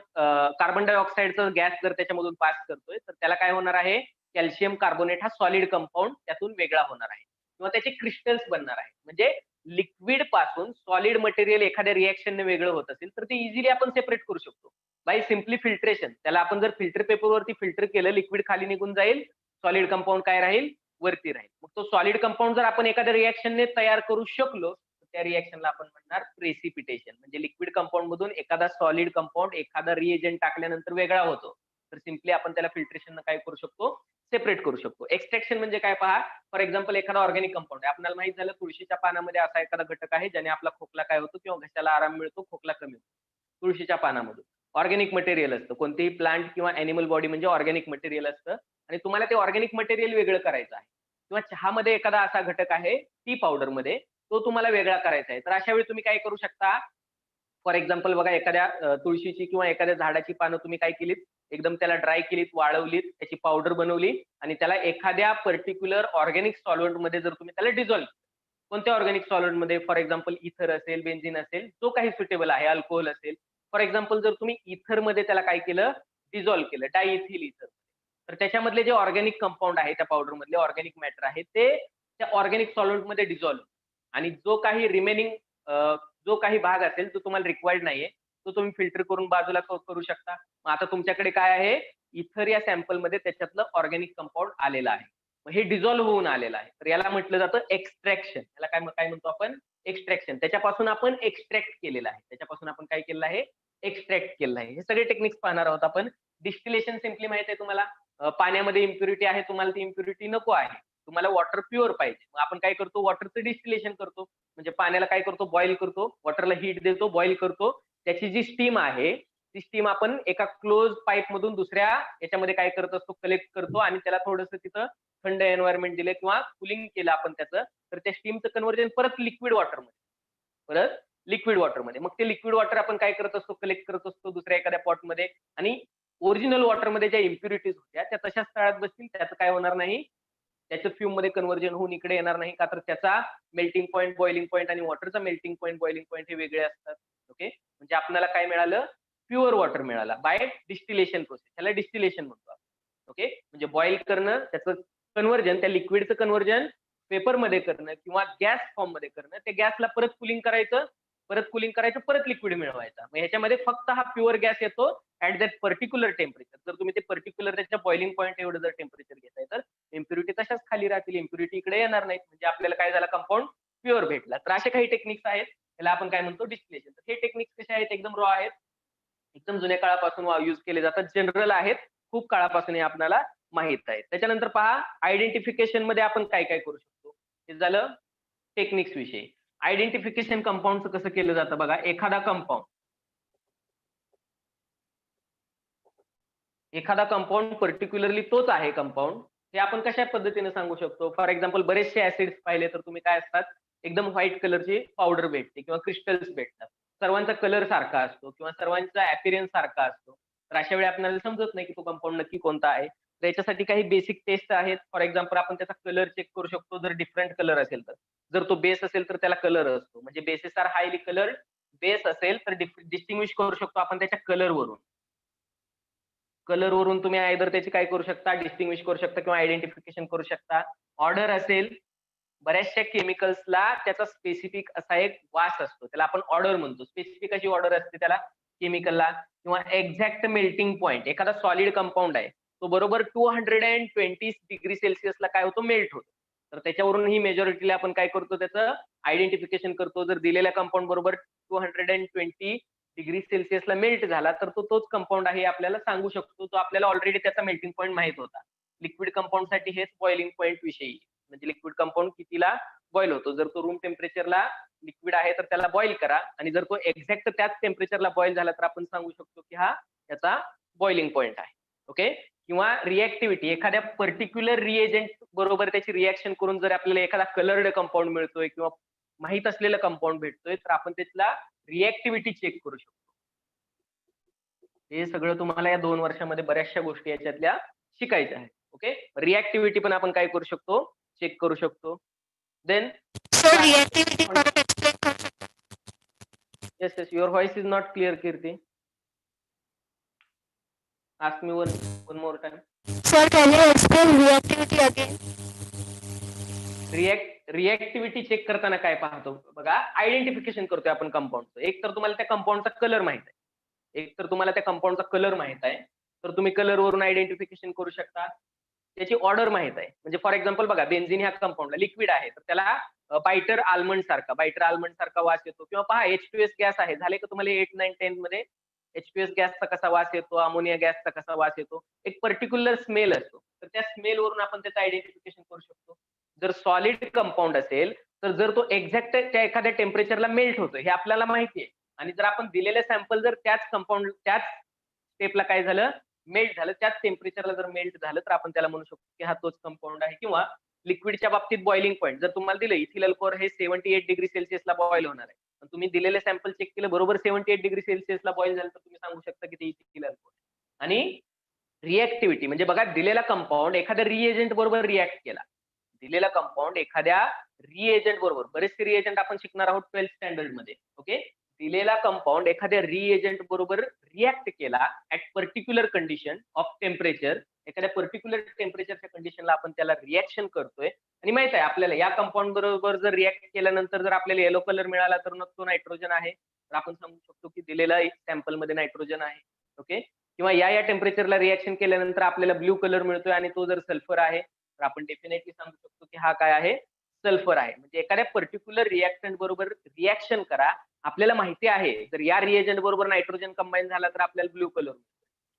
कार्बन डायऑक्साईडचा गॅस जर त्याच्यामधून पास करतोय, तर त्याला काय होणार आहे, कॅल्शियम कार्बोनेट हा सॉलिड कंपाऊंड त्यातून वेगळा होणार आहे किंवा त्याचे क्रिस्टल्स बनणार आहे. म्हणजे लिक्विड पासून सॉलिड मटेरियल एखाद्या रिएक्शनने वेगळं होत असेल तर ते इझिली आपण सेपरेट करू शकतो बाय सिम्पली फिल्ट्रेशन. त्याला आपण जर फिल्टर पेपरवरती फिल्टर केलं, लिक्विड खाली निघून जाईल, सॉलिड कंपाऊंड काय राहील, वरती राहील. मग तो सॉलिड कंपाऊंड जर आपण एखाद्या रिएक्शनने तयार करू शकलो, त्या रिएक्शनला आपण म्हणणार प्रेसिपिटेशन. म्हणजे लिक्विड कंपाऊंड मधून एखादा सॉलिड कंपाऊंड एखादा रिएजंट टाकल्यानंतर वेगळा होतो, तर सिम्पली आपण त्याला फिल्ट्रेशन काय करू शकतो, सेपरेट करू शकतो. एक्स्ट्रॅक्शन म्हणजे काय पहा, फॉर एक्झाम्पल एखादा ऑर्गॅनिक कंपाऊंड आहे, आपल्याला माहित झालं तुळशीच्या पानामध्ये असा एखादा घटक आहे ज्याने आपला खोकला काय होतो किंवा घशाला आराम मिळतो, खोकला कमी होतो. तुळशीच्या पानामधून ऑर्गॅनिक मटेरियल असतं, कोणतेही प्लांट किंवा अॅनिमल बॉडी म्हणजे ऑर्गॅनिक मटेरियल असतं आणि तुम्हाला ते ऑर्गॅनिक मटेरियल वेगळं करायचं आहे. किंवा चहामध्ये एखादा असा घटक आहे टी पावडर मध्ये, तो तुम्हाला वेगळा करायचा आहे. तर अशा वेळी तुम्ही काय करू शकता, फॉर एक्झाम्पल बघा, एखाद्या तुळशीची किंवा एखाद्या झाडाची पानं तुम्ही काय केलीत, एकदम त्याला ड्राय केलीत, वाळवलीत, त्याची पावडर बनवली आणि त्याला एखाद्या पर्टिक्युलर ऑर्गॅनिक सॉल्व्हंट मध्ये जर तुम्ही त्याला डिझॉल्व्ह, कोणत्या ऑर्गॅनिक सॉल्व्हंट मध्ये, फॉर एक्झाम्पल इथर असेल, बेन्झिन असेल, जो काही सुटेबल आहे, अल्कोहोल असेल, फॉर एक्झाम्पल जर तुम्ही इथर मध्ये त्याला काय केलं, डिझॉल्व्ह केलं, डायइथिल इथर, तर त्याच्यामधले जे ऑर्गॅनिक कंपाऊंड आहे, त्या पावडर मधले ऑर्गॅनिक मॅटर आहे, ते त्या ऑर्गॅनिक सॉल्व्हंट मध्ये डिझॉल्व्ह, आणि जो काही रिमेनिंग जो काही भाग असेल तो तुम्हाला रिक्वायर्ड नाहीये, तो तुम्ही फिल्टर करून बाजूला करू शकता. मग आता तुमच्याकडे काय आहे, इथर या सॅम्पल मध्ये त्याच्यातलं ऑर्गॅनिक कंपाऊंड आलेलं आहे, मग हे डिझॉल्व्ह होऊन आलेलं आहे, तर याला म्हटलं जातं एक्सट्रॅक्शन. याला काय म्हणतो आपण, एक्सट्रॅक्शन. त्याच्यापासून आपण एक्सट्रॅक्ट केलेलं आहे, त्याच्यापासून आपण काय केलेलं आहे, एक्सट्रॅक्ट केलेलं आहे. हे सगळे टेक्निक्स पाहणार आहोत आपण. डिस्टिलेशन सिम्पली माहिती आहे तुम्हाला, पाण्यामध्ये इम्प्युरिटी आहे, तुम्हाला ती इम्प्युरिटी नको आहे, तुम्हाला वॉटर प्युअर पाहिजे, मग आपण काय करतो, वॉटरचं डिस्टिलेशन करतो, म्हणजे पाण्याला काय करतो, बॉईल करतो, वॉटरला हीट देतो, बॉईल करतो, त्याची जी स्टीम आहे ती स्टीम आपण एका क्लोज पाईप मधून दुसऱ्या याच्यामध्ये काय करत असतो, कलेक्ट करतो, आणि त्याला थोडंसं तिथं थंड एन्व्हायरमेंट दिले किंवा कुलिंग केलं आपण त्याचं, तर त्या स्टीमचं कन्व्हर्जन परत लिक्विड वॉटरमध्ये, मग ते लिक्विड वॉटर आपण काय करत असतो, कलेक्ट करत असतो दुसऱ्या एखाद्या पॉटमध्ये, आणि ओरिजिनल वॉटरमध्ये ज्या इम्प्युरिटीज होत्या त्या तशाच तळात बसतील, त्याचं काय होणार नाही, त्याचं फ्यूम मध्ये कन्व्हर्जन होऊन इकडे येणार नाही, का तर त्याचा मेल्टिंग पॉईंट, बॉइलिंग पॉईंट आणि वॉटरचा मेल्टिंग पॉईंट, बॉइलिंग पॉईंट हे वेगळे असतात. ओके, म्हणजे आपल्याला काय मिळालं, प्युअर वॉटर मिळाला बाय डिस्टिलेशन प्रोसेस, त्याला डिस्टिलेशन म्हणतो आपण. ओके, म्हणजे बॉईल करणं, त्याचं कन्व्हर्जन, त्या लिक्विडचं कन्व्हर्जन पेपर मध्ये करणं किंवा गॅस फॉर्म मध्ये करणं, त्या गॅसला परत कुलिंग करायचं, परत लिक्विड मिळवायचा. मग ह्याच्यामध्ये फक्त हा प्युअर गॅस येतो ऍट दॅट पर्टिक्युलर टेम्परेचर. जर तुम्ही ते पर्टिक्युलर त्याच्या बॉइलिंग पॉईंट एवढं जर टेम्परेचर घेताय तर इम्प्युरिटी तशाच खाली राहतील, इम्प्युरिटी इकडे येणार नाहीत, म्हणजे आपल्याला काय झालं, कंपाऊंड प्युअर भेटला. तर असे काही टेक्निक्स आहेत, त्याला आपण काय म्हणतो, डिस्टिलेशन. तर हे टेक्निक्स कसे आहेत, एकदम रॉ आहेत, एकदम जुन्या काळापासून यूज केले जातात, जनरल आहेत, खूप काळापासून हे आपल्याला माहित आहे. त्याच्यानंतर पहा, आयडेंटिफिकेशन मध्ये आपण काय काय करू शकतो. हे झालं टेक्निक्स विषयी. आयडेंटिफिकेशन कंपाऊंडचं कसं केलं जातं बघा, एखादा कंपाऊंड पर्टिक्युलरली तोच आहे कंपाऊंड, हे आपण कशा पद्धतीने सांगू शकतो. फॉर एक्झाम्पल बरेचसे ऍसिड्स पाहिले तर तुम्ही काय असतात, एकदम व्हाईट कलरची पावडर भेटते किंवा क्रिस्टल्स भेटतात, सर्वांचा कलर सारखा असतो किंवा सर्वांचा अपीअरन्स सारखा असतो, तर अशा वेळी आपल्याला समजत नाही की तो कंपाऊंड नक्की कोणता आहे. तर याच्यासाठी काही बेसिक टेस्ट आहेत. फॉर एक्झाम्पल आपण त्याचा कलर चेक करू शकतो, जर डिफरंट कलर असेल तर, जर तो बेस असेल तर त्याला कलर असतो, म्हणजे bases are highly coloured, base असेल तर डिस्टिंग्विश करू शकतो आपण त्याच्या कलरवरून तुम्ही आयदर त्याची काय करू शकता, डिस्टिंग्विश करू शकता किंवा आयडेंटिफिकेशन करू शकता. ऑर्डर असेल, बऱ्याचशा केमिकल्सला त्याचा स्पेसिफिक असा एक वास असतो, त्याला आपण ऑर्डर म्हणतो. स्पेसिफिक अशी ऑर्डर असते त्याला केमिकलला. किंवा एक्झॅक्ट मेल्टिंग पॉईंट, एखादा सॉलिड कंपाऊंड आहे तो बरोबर 220 डिग्री सेल्सिअसला काय होतो, मेल्ट होतो, तर त्याच्यावरून ही मेजॉरिटीला आपण काय करतो, त्याचं आयडेंटिफिकेशन करतो. जर दिलेल्या कंपाऊंड बरोबर 220 डिग्री सेल्सिअसला मेल्ट झाला तर तो तोच कंपाऊंड आहे आपल्याला सांगू शकतो. तो आपल्याला ऑलरेडी त्याचा मेल्टिंग पॉईंट माहित होता. लिक्विड कंपाऊंड साठी हेच बॉइलिंग पॉईंट विषयी, म्हणजे लिक्विड कंपाऊंड कितीला बॉईल होतो. जर तो रूम टेम्परेचरला लिक्विड आहे तर त्याला बॉईल करा, आणि जर तो एक्झॅक्ट त्याच टेम्परेचरला बॉईल झाला तर आपण सांगू शकतो की हा त्याचा बॉइलिंग पॉईंट आहे. ओके, किंवा रिएक्टिव्हिटी, एखाद्या पर्टिक्युलर रिएजंट बरोबर त्याची रिएक्शन करून जर आपल्याला एखादा कलर्ड कंपाऊंड मिळतोय किंवा माहित असलेलं कंपाऊंड भेटतोय तर आपण त्याला रिएक्टिव्हिटी चेक करू शकतो. हे सगळं तुम्हाला या 2 वर्षामध्ये बऱ्याचशा गोष्टी याच्यातल्या शिकायच्या आहेत. ओके, रिएक्टिव्हिटी पण आपण काय करू शकतो, चेक करू शकतो. Then yes, your voice is not clear, Kirti. Ask me one more time. Sir, can you explain reactivity again? Reactivity check करताना काय पाहतो बघा, आयडेंटिफिकेशन करतोय आपण कंपाऊंडचं. एक तर तुम्हाला त्या कंपाऊंडचा कलर माहित आहे, तर तुम्ही कलरवरून आयडेंटिफिकेशन करू शकता. त्याची ऑर्डर माहित आहे, म्हणजे फॉर एक्झाम्पल बघा, बेन्झिन ह्या कंपाऊंडला लिक्विड आहे तर त्याला बायटर आल्मंड सारखा वास येतो. किंवा पहा, H2S गॅस आहे, झाले का तुम्हाला 8, 9, 10 मध्ये H2S गॅसचा कसा वास येतो, अमोनिया गॅसचा कसा वास येतो, एक पर्टिक्युलर स्मेल असतो, तर त्या स्मेलवरून आपण त्याचं आयडेंटिफिकेशन करू शकतो. जर सॉलिड कंपाऊंड असेल तर जर तो एक्झॅक्ट त्या एखाद्या टेम्परेचरला मेल्ट होतो हे आपल्याला माहिती आहे, आणि जर आपण दिलेले सॅम्पल जर त्याच स्टेपला काय झालं, मेल्ट झालं, त्याच टेम्परेचरला जर मेल्ट झालं तर आपण त्याला म्हणू शकतो की हा तोच कंपाऊंड आहे. किंवा लिक्विडच्या बाबतीत बॉइलिंग पॉईंट, जर तुम्हाला दिलं इथिल अल्कोहोल हे 78 डिग्री सेल्सिअसला बॉईल होणार आहे, पण तुम्ही दिलेले सॅम्पल चेक केलं, बरोबर 78 डिग्री सेल्सिअसला बॉईल झालं, तर तुम्ही सांगू शकता की ते इथिल अल्कोहोल. आणि रिएक्टिव्हिटी म्हणजे बघा, दिलेला कंपाऊंड एखाद्या रिएजंट बरोबर रिॲक्ट केला, दिलेला कंपाऊंड एखाद्या रिएजंट बरोबर, बरेचसे रिएजंट आपण शिकणार आहोत 12th स्टँडर्ड मध्ये. ओके, दिलेला कंपाऊंड एखाद्या रिएजंट बरोबर रिॲक्ट केला at particular condition of temperature, एखाद्या पर्टिक्युलर टेम्परेचरच्या कंडिशनला आपण त्याला रिॲक्शन करतोय. आणि माहित आहे आपल्याला या कंपाऊंड बरोबर जर रिॲक्ट केल्यानंतर जर आपल्याला येलो कलर मिळाला तर तो नायट्रोजन आहे, तर आपण सांगू शकतो की दिलेला सॅम्पल मध्ये नायट्रोजन आहे. ओके, किंवा या टेम्परेचरला रिॲक्शन केल्यानंतर आपल्याला ब्ल्यू कलर मिळतोय आणि तो जर सल्फर आहे तर आपण डेफिनेटली सांगू शकतो की हा काय आहे, सल्फर आहे. म्हणजे एखाद्या पर्टिक्युलर रिॲक्टंट बरोबर रिॲक्शन करा, आपल्याला माहिती आहे जर या रिएजंट बरोबर नायट्रोजन कंबाईन झाला तर आपल्याला ब्ल्यू कलर मिळतो,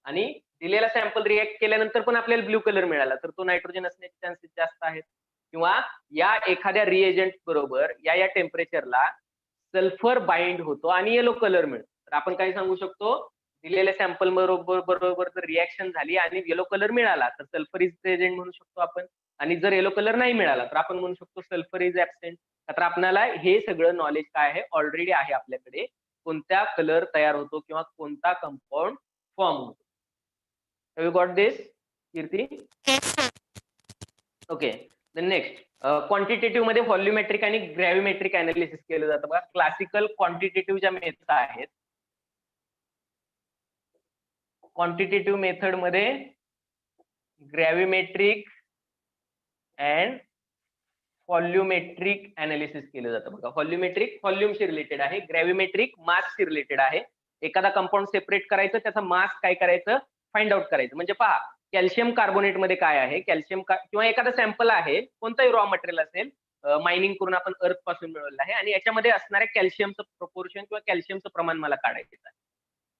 आणि दिलेला सॅम्पल रिॲक्ट केल्यानंतर पण आपल्याला ब्ल्यू कलर मिळाला तर तो नायट्रोजन असण्याचे चान्सेस जास्त आहेत. किंवा या एखाद्या रिएजंट बरोबर या टेम्परेचरला सल्फर बाइंड होतो आणि येलो कलर मिळतो, तर आपण काय सांगू शकतो, दिलेल्या सॅम्पल बरोबर जर रिॲक्शन झाली आणि येलो कलर मिळाला तर सल्फर इज प्रेझेंट म्हणू शकतो आपण, आणि जर येलो कलर नाही मिळाला तर आपण म्हणू शकतो सल्फर इज ऍबसेंट. तर आपल्याला हे सगळं नॉलेज काय आहे, ऑलरेडी आहे आपल्याकडे, कोणता कलर तयार होतो किंवा कोणता कंपाऊंड फॉर्म होतो. Have you got this, Kirti? Yes, sir. Okay, the next quantitative मध्ये व्हॉल्युमेट्रिक आणि ग्रॅव्हिमेट्रिक अनालिसिस केलं जातं बघा. क्लासिकल क्वांटिटेटिव्ह ज्या मेथड आहेत, क्वांटिटेटिव्ह मेथड मध्ये ग्रॅव्हिमेट्रिक अँड व्हॉल्युमेट्रिक अनालिसिस केलं जातं बघा. व्हॉल्युमेट्रिक व्हॉल्युमशी रिलेटेड आहे, ग्रॅव्हिमेट्रिक मासशी रिलेटेड आहे. एखादा कंपाऊंड सेपरेट करायचं, त्याचा मास काय करायचं, फाइंड आउट करायचं. म्हणजे पहा, कॅल्शियम कार्बोनेट मध्ये काय आहे, कॅल्शियम किंवा एखादा सॅम्पल आहे, कोणताही रॉ मटेरियल असेल, मायनिंग करून आपण अर्थ पासून मिळवलेलं आहे, आणि याच्यामध्ये असणाऱ्या कॅल्शियमचं प्रोपोर्शन किंवा कॅल्शियमचं प्रमाण मला काढायचं आहे.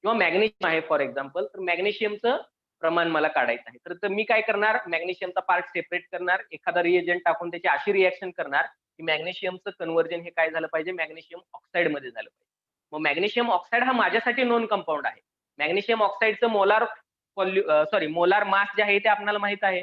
किंवा मॅग्नेशियम आहे फॉर एक्झाम्पल, तर मॅग्नेशियमचं प्रमाण मला काढायचं आहे. तर मी काय करणार, मॅग्नेशियमचा पार्ट सेपरेट करणार, एखादा रिएजंट टाकून त्याची अशी रिएक्शन करणार की मॅग्नेशियमचं कन्व्हर्जन हे काय झालं पाहिजे, मॅग्नेशियम ऑक्साईड मध्ये झालं पाहिजे. मग मॅग्नेशियम ऑक्साईड हा माझ्यासाठी नोन कंपाऊंड आहे. मॅग्नेशियम ऑक्साईडचं मोलार मास जे आहे ते आपल्याला माहित आहे,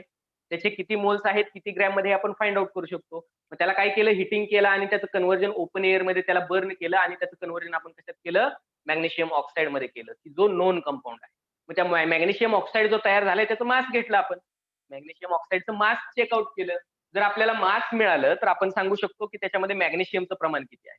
त्याचे किती मोल्स आहेत, किती ग्रॅम मध्ये आपण फाइंड आउट करू शकतो. मग त्याला काय केलं, हिटिंग केलं आणि त्याचं कन्व्हर्जन ओपन एअर मध्ये त्याला बर्न केलं आणि त्याचं कन्व्हर्जन आपण कशात केलं, मॅग्नेशियम ऑक्साईड मध्ये केलं, की जो नोन कंपाऊंड आहे. मग त्या मॅग्नेशियम ऑक्साईड जो तयार झालाय त्याचं मास घेतलं आपण, मॅग्नेशियम ऑक्साईडचं मास चेकआउट केलं. जर आपल्याला मास मिळालं तर आपण सांगू शकतो की त्याच्यामध्ये मॅग्नेशियमचं प्रमाण किती आहे.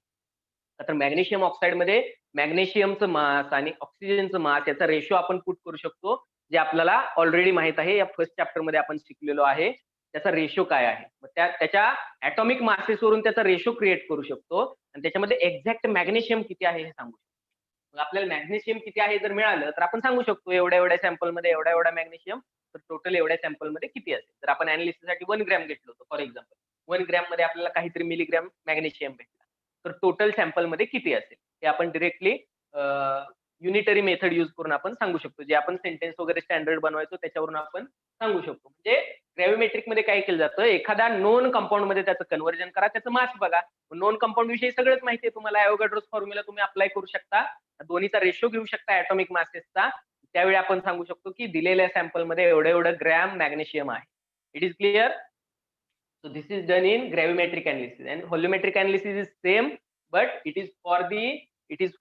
तर मॅग्नेशियम ऑक्साईड मध्ये मॅग्नेशियमचं मास आणि ऑक्सिजनचं मास याचा रेशो आपण पुट करू शकतो, जे आपल्याला ऑलरेडी माहित आहे, या फर्स्ट चॅप्टर मध्ये आपण शिकलेलो आहे. त्याचा रेशो काय आहे, मग त्याच्या ऍटॉमिक मासेस वरून त्याचा रेशो क्रिएट करू शकतो आणि त्याच्यामध्ये एक्झॅक्ट मॅग्नेशियम किती आहे हे सांगू शकतो. मग आपल्याला मॅग्नेशियम किती आहे जर मिळालं तर आपण सांगू शकतो एवढ्या सॅम्पल मध्ये एवढा मॅग्नेशियम, तर टोटल एवढ्या सॅम्पल मध्ये किती असेल. जर आपण अनालिसिससाठी 1 ग्रॅम घेतलं होतं फॉर एक्झाम्पल, 1 ग्रॅम मध्ये आपल्याला काहीतरी मिलीग्रॅम मॅग्नेशियम भेटला, तर टोटल सॅम्पल मध्ये किती असेल हे आपण डिरेक्टली युनिटरी मेथड यूज करून आपण सांगू शकतो. जे आपण सेंटेन्स वगैरे स्टँडर्ड बनवायचो त्याच्यावरून आपण सांगू शकतो. म्हणजे ग्रॅव्हिमेट्रिक मध्ये काय केलं जातं, एखादा नोन कंपाऊंड मध्ये त्याचं कन्व्हर्जन करा, त्याचं मास बघा. नोन कंपाऊंड विषयी सगळंच माहिती आहे तुम्हाला, ॲव्होगाड्रोस फॉर्म्युला तुम्ही अप्लाय करू शकता, दोन्हीचा रेशो घेऊ शकता ॲटॉमिक मासेसचा. त्यावेळी आपण सांगू शकतो की दिलेल्या सॅम्पल मध्ये एवढं ग्रॅम मॅग्नेशियम आहे. It is clear. So this is done in gravimetric analysis, and volumetric analysis is same, but it is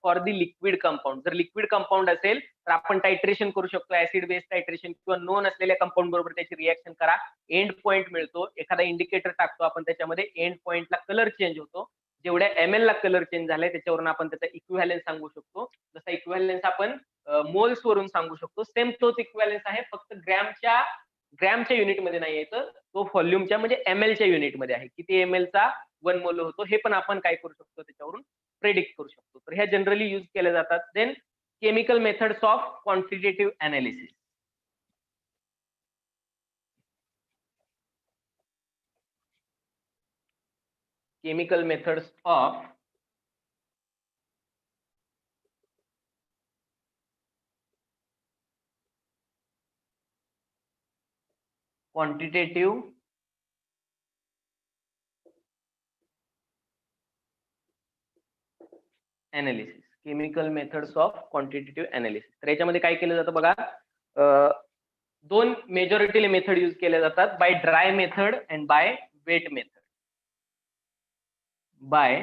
for the liquid compound. जर लिक्विड कंपाऊंड असेल तर आपण टायट्रेशन करू शकतो, ऍसिड बेस टायट्रेशन, किंवा नोन असलेल्या कंपाऊंड बरोबर त्याची रिएक्शन करा, एंड पॉइंट मिळतो, एखादा इंडिकेटर टाकतो आपण त्याच्यामध्ये, एंड पॉइंटला कलर चेंज होतो, जेवढ्या ml ला कलर चेंज झालाय त्याच्यावरून आपण त्याचा इक्विव्हॅलन्स सांगू शकतो. जसा इक्विव्हॅलन्स आपण मोल्स वरून सांगू शकतो, सेम तोच इक्विव्हॅलन्स आहे, फक्त ग्रॅमच्या युनिट मध्ये नाही येतं, तो व्हॉल्यूमच्या म्हणजे ml च्या युनिट मध्ये आहे. किती ml चा 1 मोल होतो हे पण आपण काय करू शकतो, त्याच्यावरून प्रेडिक्ट करू शकतो. तर ह्या जनरली यूज केल्या जातात. Then chemical methods of quantitative analysis. Chemical methods of quantitative analysis. Chemical methods of quantitative analysis. तर याच्यामध्ये काय केलं जातं बघा, दोन मेजॉरिटी मेथड यूज केल्या जातात, by dry method and by wet method. By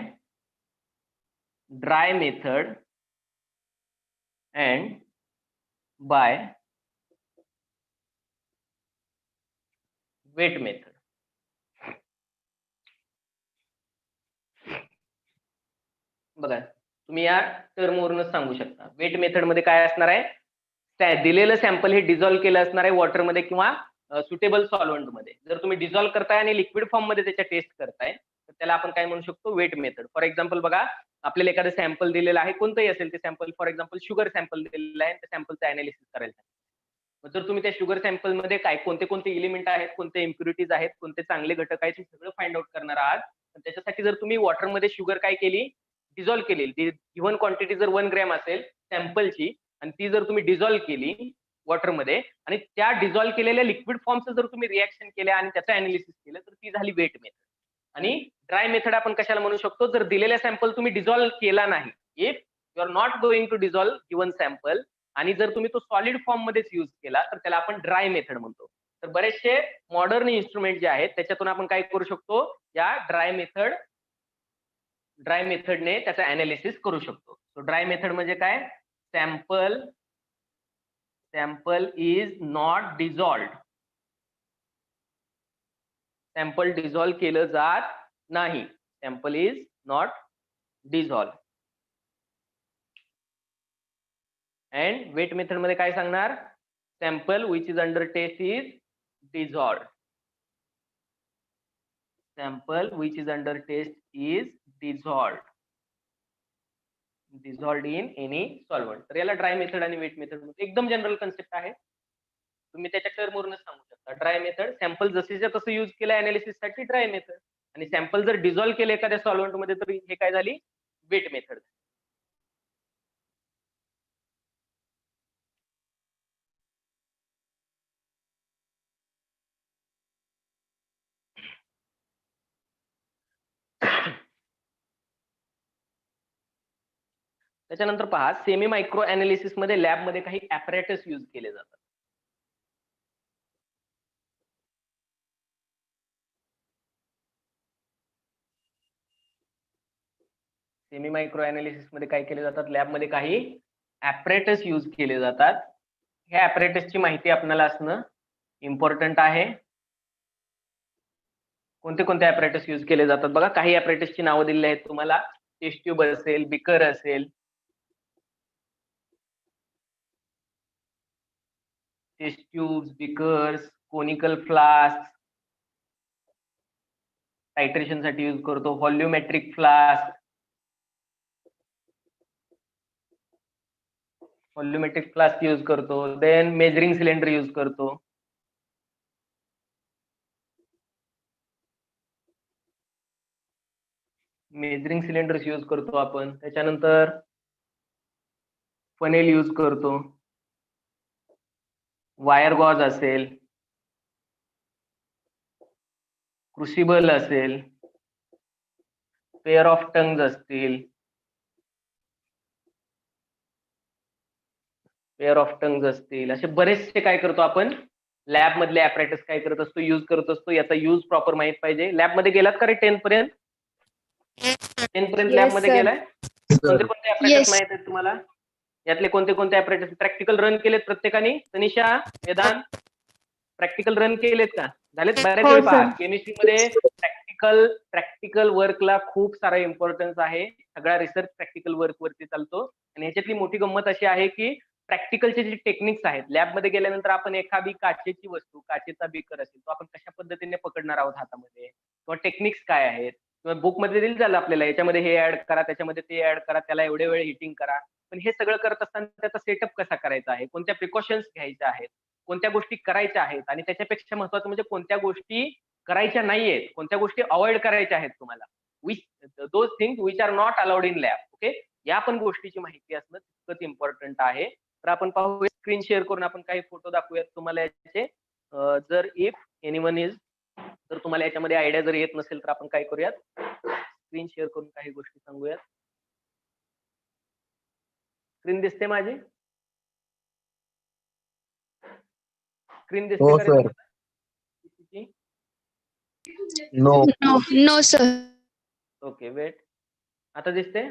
dry method and by wet method. बघा तुम्ही या टर्मवरूनच सांगू शकता. वेट मेथड मध्ये काय असणार आहे, दिलेलं सॅम्पल हे डिझॉल्व्ह केलं असणार आहे वॉटरमध्ये किंवा सुटेबल सॉल्व्हंट मध्ये. जर तुम्ही डिझॉल्व्ह करताय आणि लिक्विड फॉर्म मध्ये त्याच्या टेस्ट करताय तर त्याला आपण काय म्हणू शकतो, वेट मेथड. फॉर एक्झाम्पल बघा आपल्याला एखादं सॅम्पल दिलेलं आहे, कोणतंही असेल ते sample, for example sugar sample दिलेलं आहे, त्या सॅम्पलचं अनालिसिस करायचं. मग जर तुम्ही त्या शुगर सॅम्पल मध्ये काय कोणते कोणते इलिमेंट आहेत, कोणते इम्प्युरिटीज आहेत, कोणते चांगले घटक आहेत, हे सगळं फाइंड आउट करणार आहात. त्याच्यासाठी जर तुम्ही वॉटरमध्ये शुगर काय केली, डिझॉल्व्ह केली, ती गिव्हन क्वांटिटी जर 1 ग्रॅम असेल सॅम्पलची आणि ती जर तुम्ही डिझॉल्व्ह केली वॉटरमध्ये आणि त्या डिझॉल्व्ह केलेल्या लिक्विड फॉर्मचं जर तुम्ही रिएक्शन केलं आणि त्याचं अनालिसिस केलं तर ती झाली वेट मेथड. आणि ड्राय मेथड आपण कशाला म्हणू शकतो, जर दिलेला सॅम्पल तुम्ही डिझॉल्व्ह केला नाही, if you are not going to dissolve given sample आणि जर तुम्ही तो सॉलिड फॉर्म मध्येच यूज केला तर त्याला आपण ड्राय मेथड म्हणतो. तर बरेचसे मॉडर्न इन्स्ट्रुमेंट जे आहेत त्याच्यातून आपण काय करू शकतो, या ड्राय मेथडने त्याचा अनालिसिस करू शकतो. सो ड्राय मेथड म्हणजे काय, sample is not dissolved, sample dissolve केलं जात नाही, sample is not dissolve. And wet method मध्ये काय सांगणार, sample which is under test is dissolved, sample which is under test is dissolved in any solvent. तर याला ड्राय मेथड आणि wet method एकदम जनरल कन्सेप्ट आहे, तुम्ही त्याच्या टर्मवरूनच सांगू शकता. ड्राय मेथड, सॅम्पल जसेच्या तसं यूज केलं अनालिसिस साठी ड्राय मेथड, आणि सॅम्पल जर डिझॉल्व्ह केले एखाद्या सॉल्व्हंट मध्ये तर हे काय झाली, वेट मेथड. त्याच्यानंतर पहा, सेमी मायक्रो अनालिसिस मध्ये लॅब मध्ये काही ऍपरेटस यूज केले जातात. सेमी मायक्रो अनालिसिस मध्ये काय केले जातात, लॅब मध्ये काही ऍपरेटस यूज केले जातात. ह्या ऍपरेटसची माहिती आपल्याला असणं इम्पॉर्टंट आहे. कोणते कोणते ऍपरेटस यूज केले जातात बघा, काही ऍपरेटसची नावं दिलेली आहेत तुम्हाला. टेस्ट ट्यूब असेल, बिकर असेल, टेस्ट ट्यूब्स, बिकर्स, कोनिकल फ्लास्क टायट्रेशन साठी यूज करतो, व्हॉल्यूमेट्रिक फ्लास्क, यूज करतो, देन मेजरिंग सिलेंडर यूज करतो, मेजरिंग सिलेंडर्स यूज करतो आपण. त्याच्यानंतर फनेल यूज करतो, वायर गॉज असेल, क्रुसिबल असेल, पेअर ऑफ टंग्स असतील, असे बरेचसे काय करतो आपण लॅब मधले ऍपरेटस काय करत असतो, यूज करत असतो. याचा यूज प्रॉपर माहित पाहिजे. लॅब मध्ये गेलात का रे 10 पर्यंत? 10 पर्यंत लॅब मध्ये गेलाय? कोणते कोणते ऍपरेटस माहित आहेत तुम्हाला? यातले कोणते कोणते ऍपरेटस प्रॅक्टिकल रन केलेत प्रत्येकाने? तनिषा, वेदांत, प्रॅक्टिकल रन केलेत का? झालेत? बऱ्याच वेळ पहा केमिस्ट्री मध्ये प्रॅक्टिकल वर्कला खूप सारा इम्पॉर्टन्स आहे. सगळा रिसर्च प्रॅक्टिकल वर्क वरती चालतो. आणि ह्याच्यातली मोठी गंमत अशी आहे की प्रॅक्टिकलचे जे टेक्निक्स आहेत, लॅबमध्ये गेल्यानंतर आपण एखादी काचेची वस्तू, काचेचा बेकर असेल, तो आपण कशा पद्धतीने पकडणार आहोत हातामध्ये, किंवा टेक्निक्स काय आहेत, किंवा बुक मध्ये दिलं झालं आपल्याला याच्यामध्ये हे ऍड करा, त्याच्यामध्ये ते ऍड करा, त्याला एवढे वेळ हिटिंग करा. पण हे सगळं करत असताना त्याचा सेटअप कसा करायचा आहे, कोणत्या प्रिकॉशन्स घ्यायच्या आहेत, कोणत्या गोष्टी करायच्या आहेत, आणि त्याच्यापेक्षा महत्त्वाचं म्हणजे कोणत्या गोष्टी करायच्या नाहीयेत, कोणत्या गोष्टी अवॉइड करायच्या आहेत तुम्हाला, those things which are not allowed in lab. Okay, या पण गोष्टीची माहिती असणं तितकंच इम्पॉर्टंट आहे. तर आपण पाहूया, स्क्रीन शेअर करून आपण काही फोटो दाखवूयात तुम्हाला याचे. जर इफ एनीवन इज, जर तुम्हाला याच्यामध्ये आयडिया जर येत नसेल तर आपण काय करूयात, स्क्रीन शेअर करून काही गोष्टी सांगूयात. स्क्रीन दिसते माझी? स्क्रीन दिसते का रे तुम्हाला? No. No, sir. Okay, wait. आता दिसते?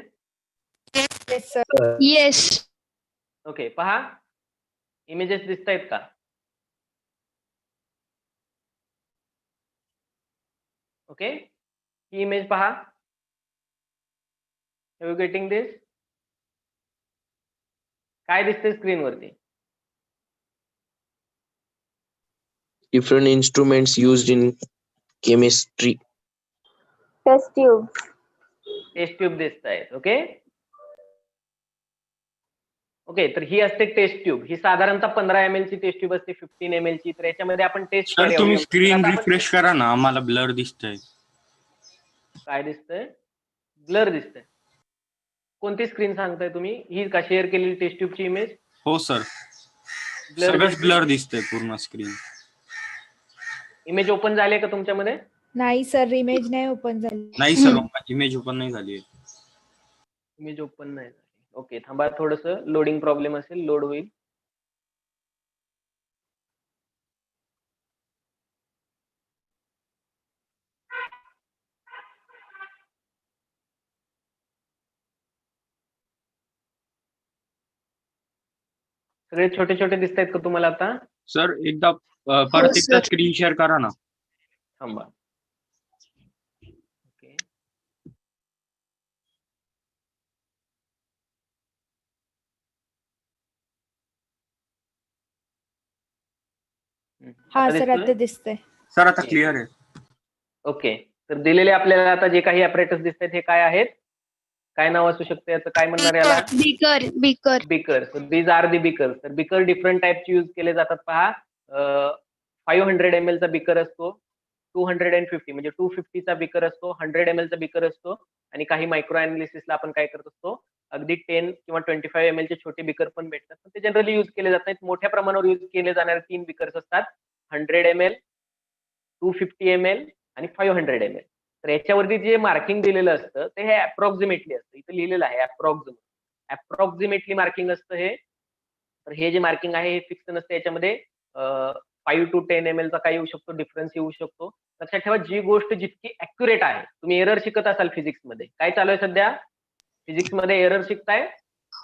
Yes. ओके, पहा, इमेजेस दिसतायत का? ओके, ही इमेज पहा. Are you getting this? काय दिसते स्क्रीनवरती? Different instruments used in chemistry. Test tube. Test tube दिसत आहेत. ओके ओके, तर ही असते टेस्ट ट्यूब. ही साधारणतः 15 ml ची टेस्ट ट्यूब असते, 15 ml ची. तर याच्यामध्ये आपण टेस्ट सर तुम्ही स्क्रीन रिफ्रेश करा ना, आम्हाला ब्लर दिसतंय. काय दिसतंय? ब्लर दिसतंय. कोणती स्क्रीन सांगताय तुम्ही? ही का शेअर केलेली टेस्ट ट्यूबची इमेज? हो सर, ब्लर सगळंच ब्लर दिसतंय पूर्ण स्क्रीन. इमेज ओपन झाली का तुमच्यामध्ये? नाही सर, इमेज नाही ओपन झाली. नाही सर, इमेज ओपन नाही झाली. इमेज ओपन नाही झाली. ओके, थांबा, थोडस लोडिंग प्रॉब्लेम असेल, लोड होईल. सगळे छोटे छोटे दिसत आहेत का तुम्हाला आता? सर एकदा परत एकदा स्क्रीन शेअर करा ना. थांबा. ओके, हा आता सर, दिसतोय? आता दिसतंय. सर आता क्लिअर आहे. ओके, तर दिलेले आपल्याला आता जे काही apparatus दिसत आहेत हे काय आहेत? काय नाव असू शकते याचं? काय म्हणणार याला? Beaker, beaker. Beaker. So these are the beaker. तर बिकर डिफरंट टाईपचे यूज केले जातात पहा. 500 ml चा बिकर असतो, 250 म्हणजे 250 चा बिकर असतो, 100 ml चा बिकर असतो, आणि काही मायक्रो अनालिसिसला आपण काय करत असतो, अगदी 10 किंवा 25 ml चे छोटे बिकर पण भेटतात. पण ते जनरली यूज केले जात नाहीत. मोठ्या प्रमाणावर यूज केले जाणारे 3 बिकर्स असतात, 100 ml, 250 ml आणि 500 ml. तर याच्यावरती जे मार्किंग दिलेलं असतं ते हे अप्रॉक्सिमेटली असतं. इथं लिहिलेलं आहे अप्रॉक्सिमेटली मार्किंग असतं हे. तर हे जे मार्किंग आहे हे फिक्स नसतं. याच्यामध्ये 5 to 10 ml चा काय येऊ शकतो, डिफरन्स येऊ शकतो. लक्षात ठेवा, जी गोष्ट जितकी अॅक्युरेट आहे, तुम्ही एरर शिकत असाल फिजिक्स मध्ये, काय चालू आहे सध्या? फिजिक्स मध्ये एरर शिकताय,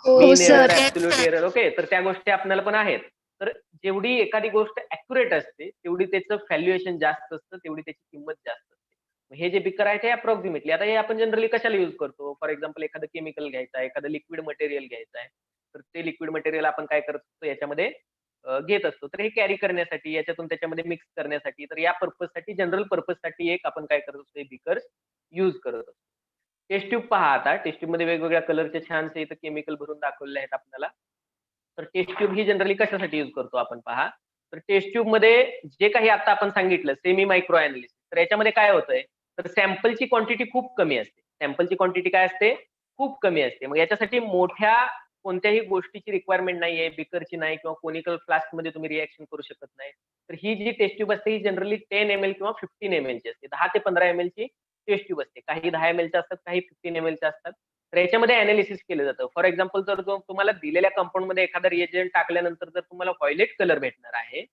हो mean sir. Error, absolute error. Okay, तर त्या गोष्टी आपल्याला पण आहेत. तर जेवढी एखादी गोष्ट अॅक्युरेट असते तेवढी त्याचं व्हॅल्युएशन जास्त असतं, तेवढी त्याची किंमत जास्त असते. हे जे बिकर आहे ते अप्रॉक्सिमेटली. आता हे आपण जनरली कशाला युज करतो? फॉर एक्झाम्पल, एखादं केमिकल घ्यायचं आहे, एखादं लिक्विड मटेरियल घ्यायचं आहे, तर ते लिक्विड मटेरियल आपण काय करत असतो, याच्यामध्ये घेत असतो. तर हे कॅरी करण्यासाठी, याच्यातून त्याच्यामध्ये मिक्स करण्यासाठी, तर या पर्पजसाठी, जनरल पर्पजसाठी एक आपण काय करत असतो, हे बिकर यूज करत असतो. टेस्ट ट्यूब पहा. आता टेस्ट ट्यूब मध्ये वेगवेगळ्या कलरचे छानसे इथं केमिकल भरून दाखवलेले आहेत आपल्याला. तर टेस्ट ट्यूब ही जनरली कशासाठी यूज करतो आपण पहा. तर टेस्ट ट्यूब मध्ये जे काही आता आपण सांगितलं, सेमी मायक्रो अनालिसिस, तर याच्यामध्ये काय होतंय, तर सॅम्पलची क्वांटिटी खूप कमी असते. सॅम्पलची क्वांटिटी काय असते? खूप कमी असते. मग याच्यासाठी मोठ्या कोणत्याही गोष्टीची रिक्वायरमेंट नाहीये, बिकरची नाही, किंवा कोनिकल फ्लास्क मध्ये तुम्ही रिएक्शन करू शकत नाही. तर ही जी टेस्ट ट्यूब असते ही जनरली 10 ml किंवा 15 ml ची असते. 10 ते 15 ml ची टेस्ट ट्यूब असते. काही 10 ml च्या असतात, काही 15 ml च्या असतात. तर याच्यामध्ये अनालिसिस केलं जातं. फॉर एक्झाम्पल, जर तुम्हाला दिलेल्या कंपाऊंड मध्ये एखादा रिएजंट टाकल्यानंतर जर तुम्हाला व्हायोलेट कलर भेटणार आहे,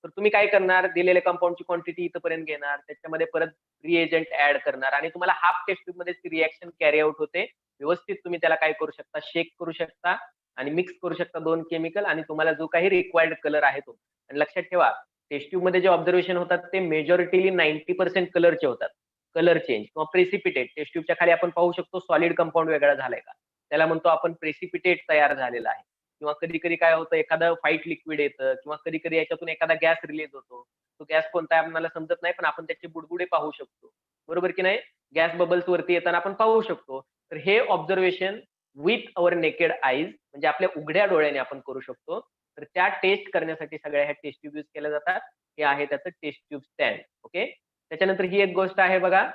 तर तुम्ही काय करणार, दिलेल्या कंपाऊंडची क्वांटिटी इथपर्यंत घेणार, त्याच्यामध्ये परत रिएजंट ऍड करणार, आणि तुम्हाला हाफ टेस्ट ट्यूब मध्ये ती रिएक्शन कॅरी आउट होते. व्यवस्थित तुम्ही त्याला काय करू शकता, शेक करू शकता आणि मिक्स करू शकता दोन केमिकल, आणि तुम्हाला जो काही रिक्वायर्ड कलर आहे तो. आणि लक्षात ठेवा, टेस्ट ट्यूब मध्ये जे ऑब्झर्वेशन होतात ते मेजॉरिटीली 90% कलरचे होतात. कलर चेंज किंवा प्रेसिपिटेट, टेस्ट ट्यूबच्या खाली आपण पाहू शकतो सॉलिड कंपाऊंड वेगळा झालाय का, त्याला म्हणतो आपण प्रेसिपिटेट तयार झालेला आहे. किंवा कधी कधी काय होतं, एखादं व्हाईट लिक्विड येतं, किंवा कधी कधी याच्यातून एखादा गॅस रिलीज होतो. तो गॅस कोणता आहे आपल्याला समजत नाही, पण आपण त्याचे बुडबुडे पाहू शकतो, बरोबर की नाही? गॅस बबल्स वरती येताना आपण पाहू शकतो. तर हे observation with our naked eyes, म्हणजे आपल्या उघड्या डोळ्याने आपण करू शकतो. तर त्या टेस्ट करण्यासाठी सगळ्या ह्या टेस्ट ट्यूब यूज केल्या जातात. हे आहे त्याचं टेस्ट ट्यूब स्टँड. ओके, त्याच्यानंतर ही एक गोष्ट आहे बघा,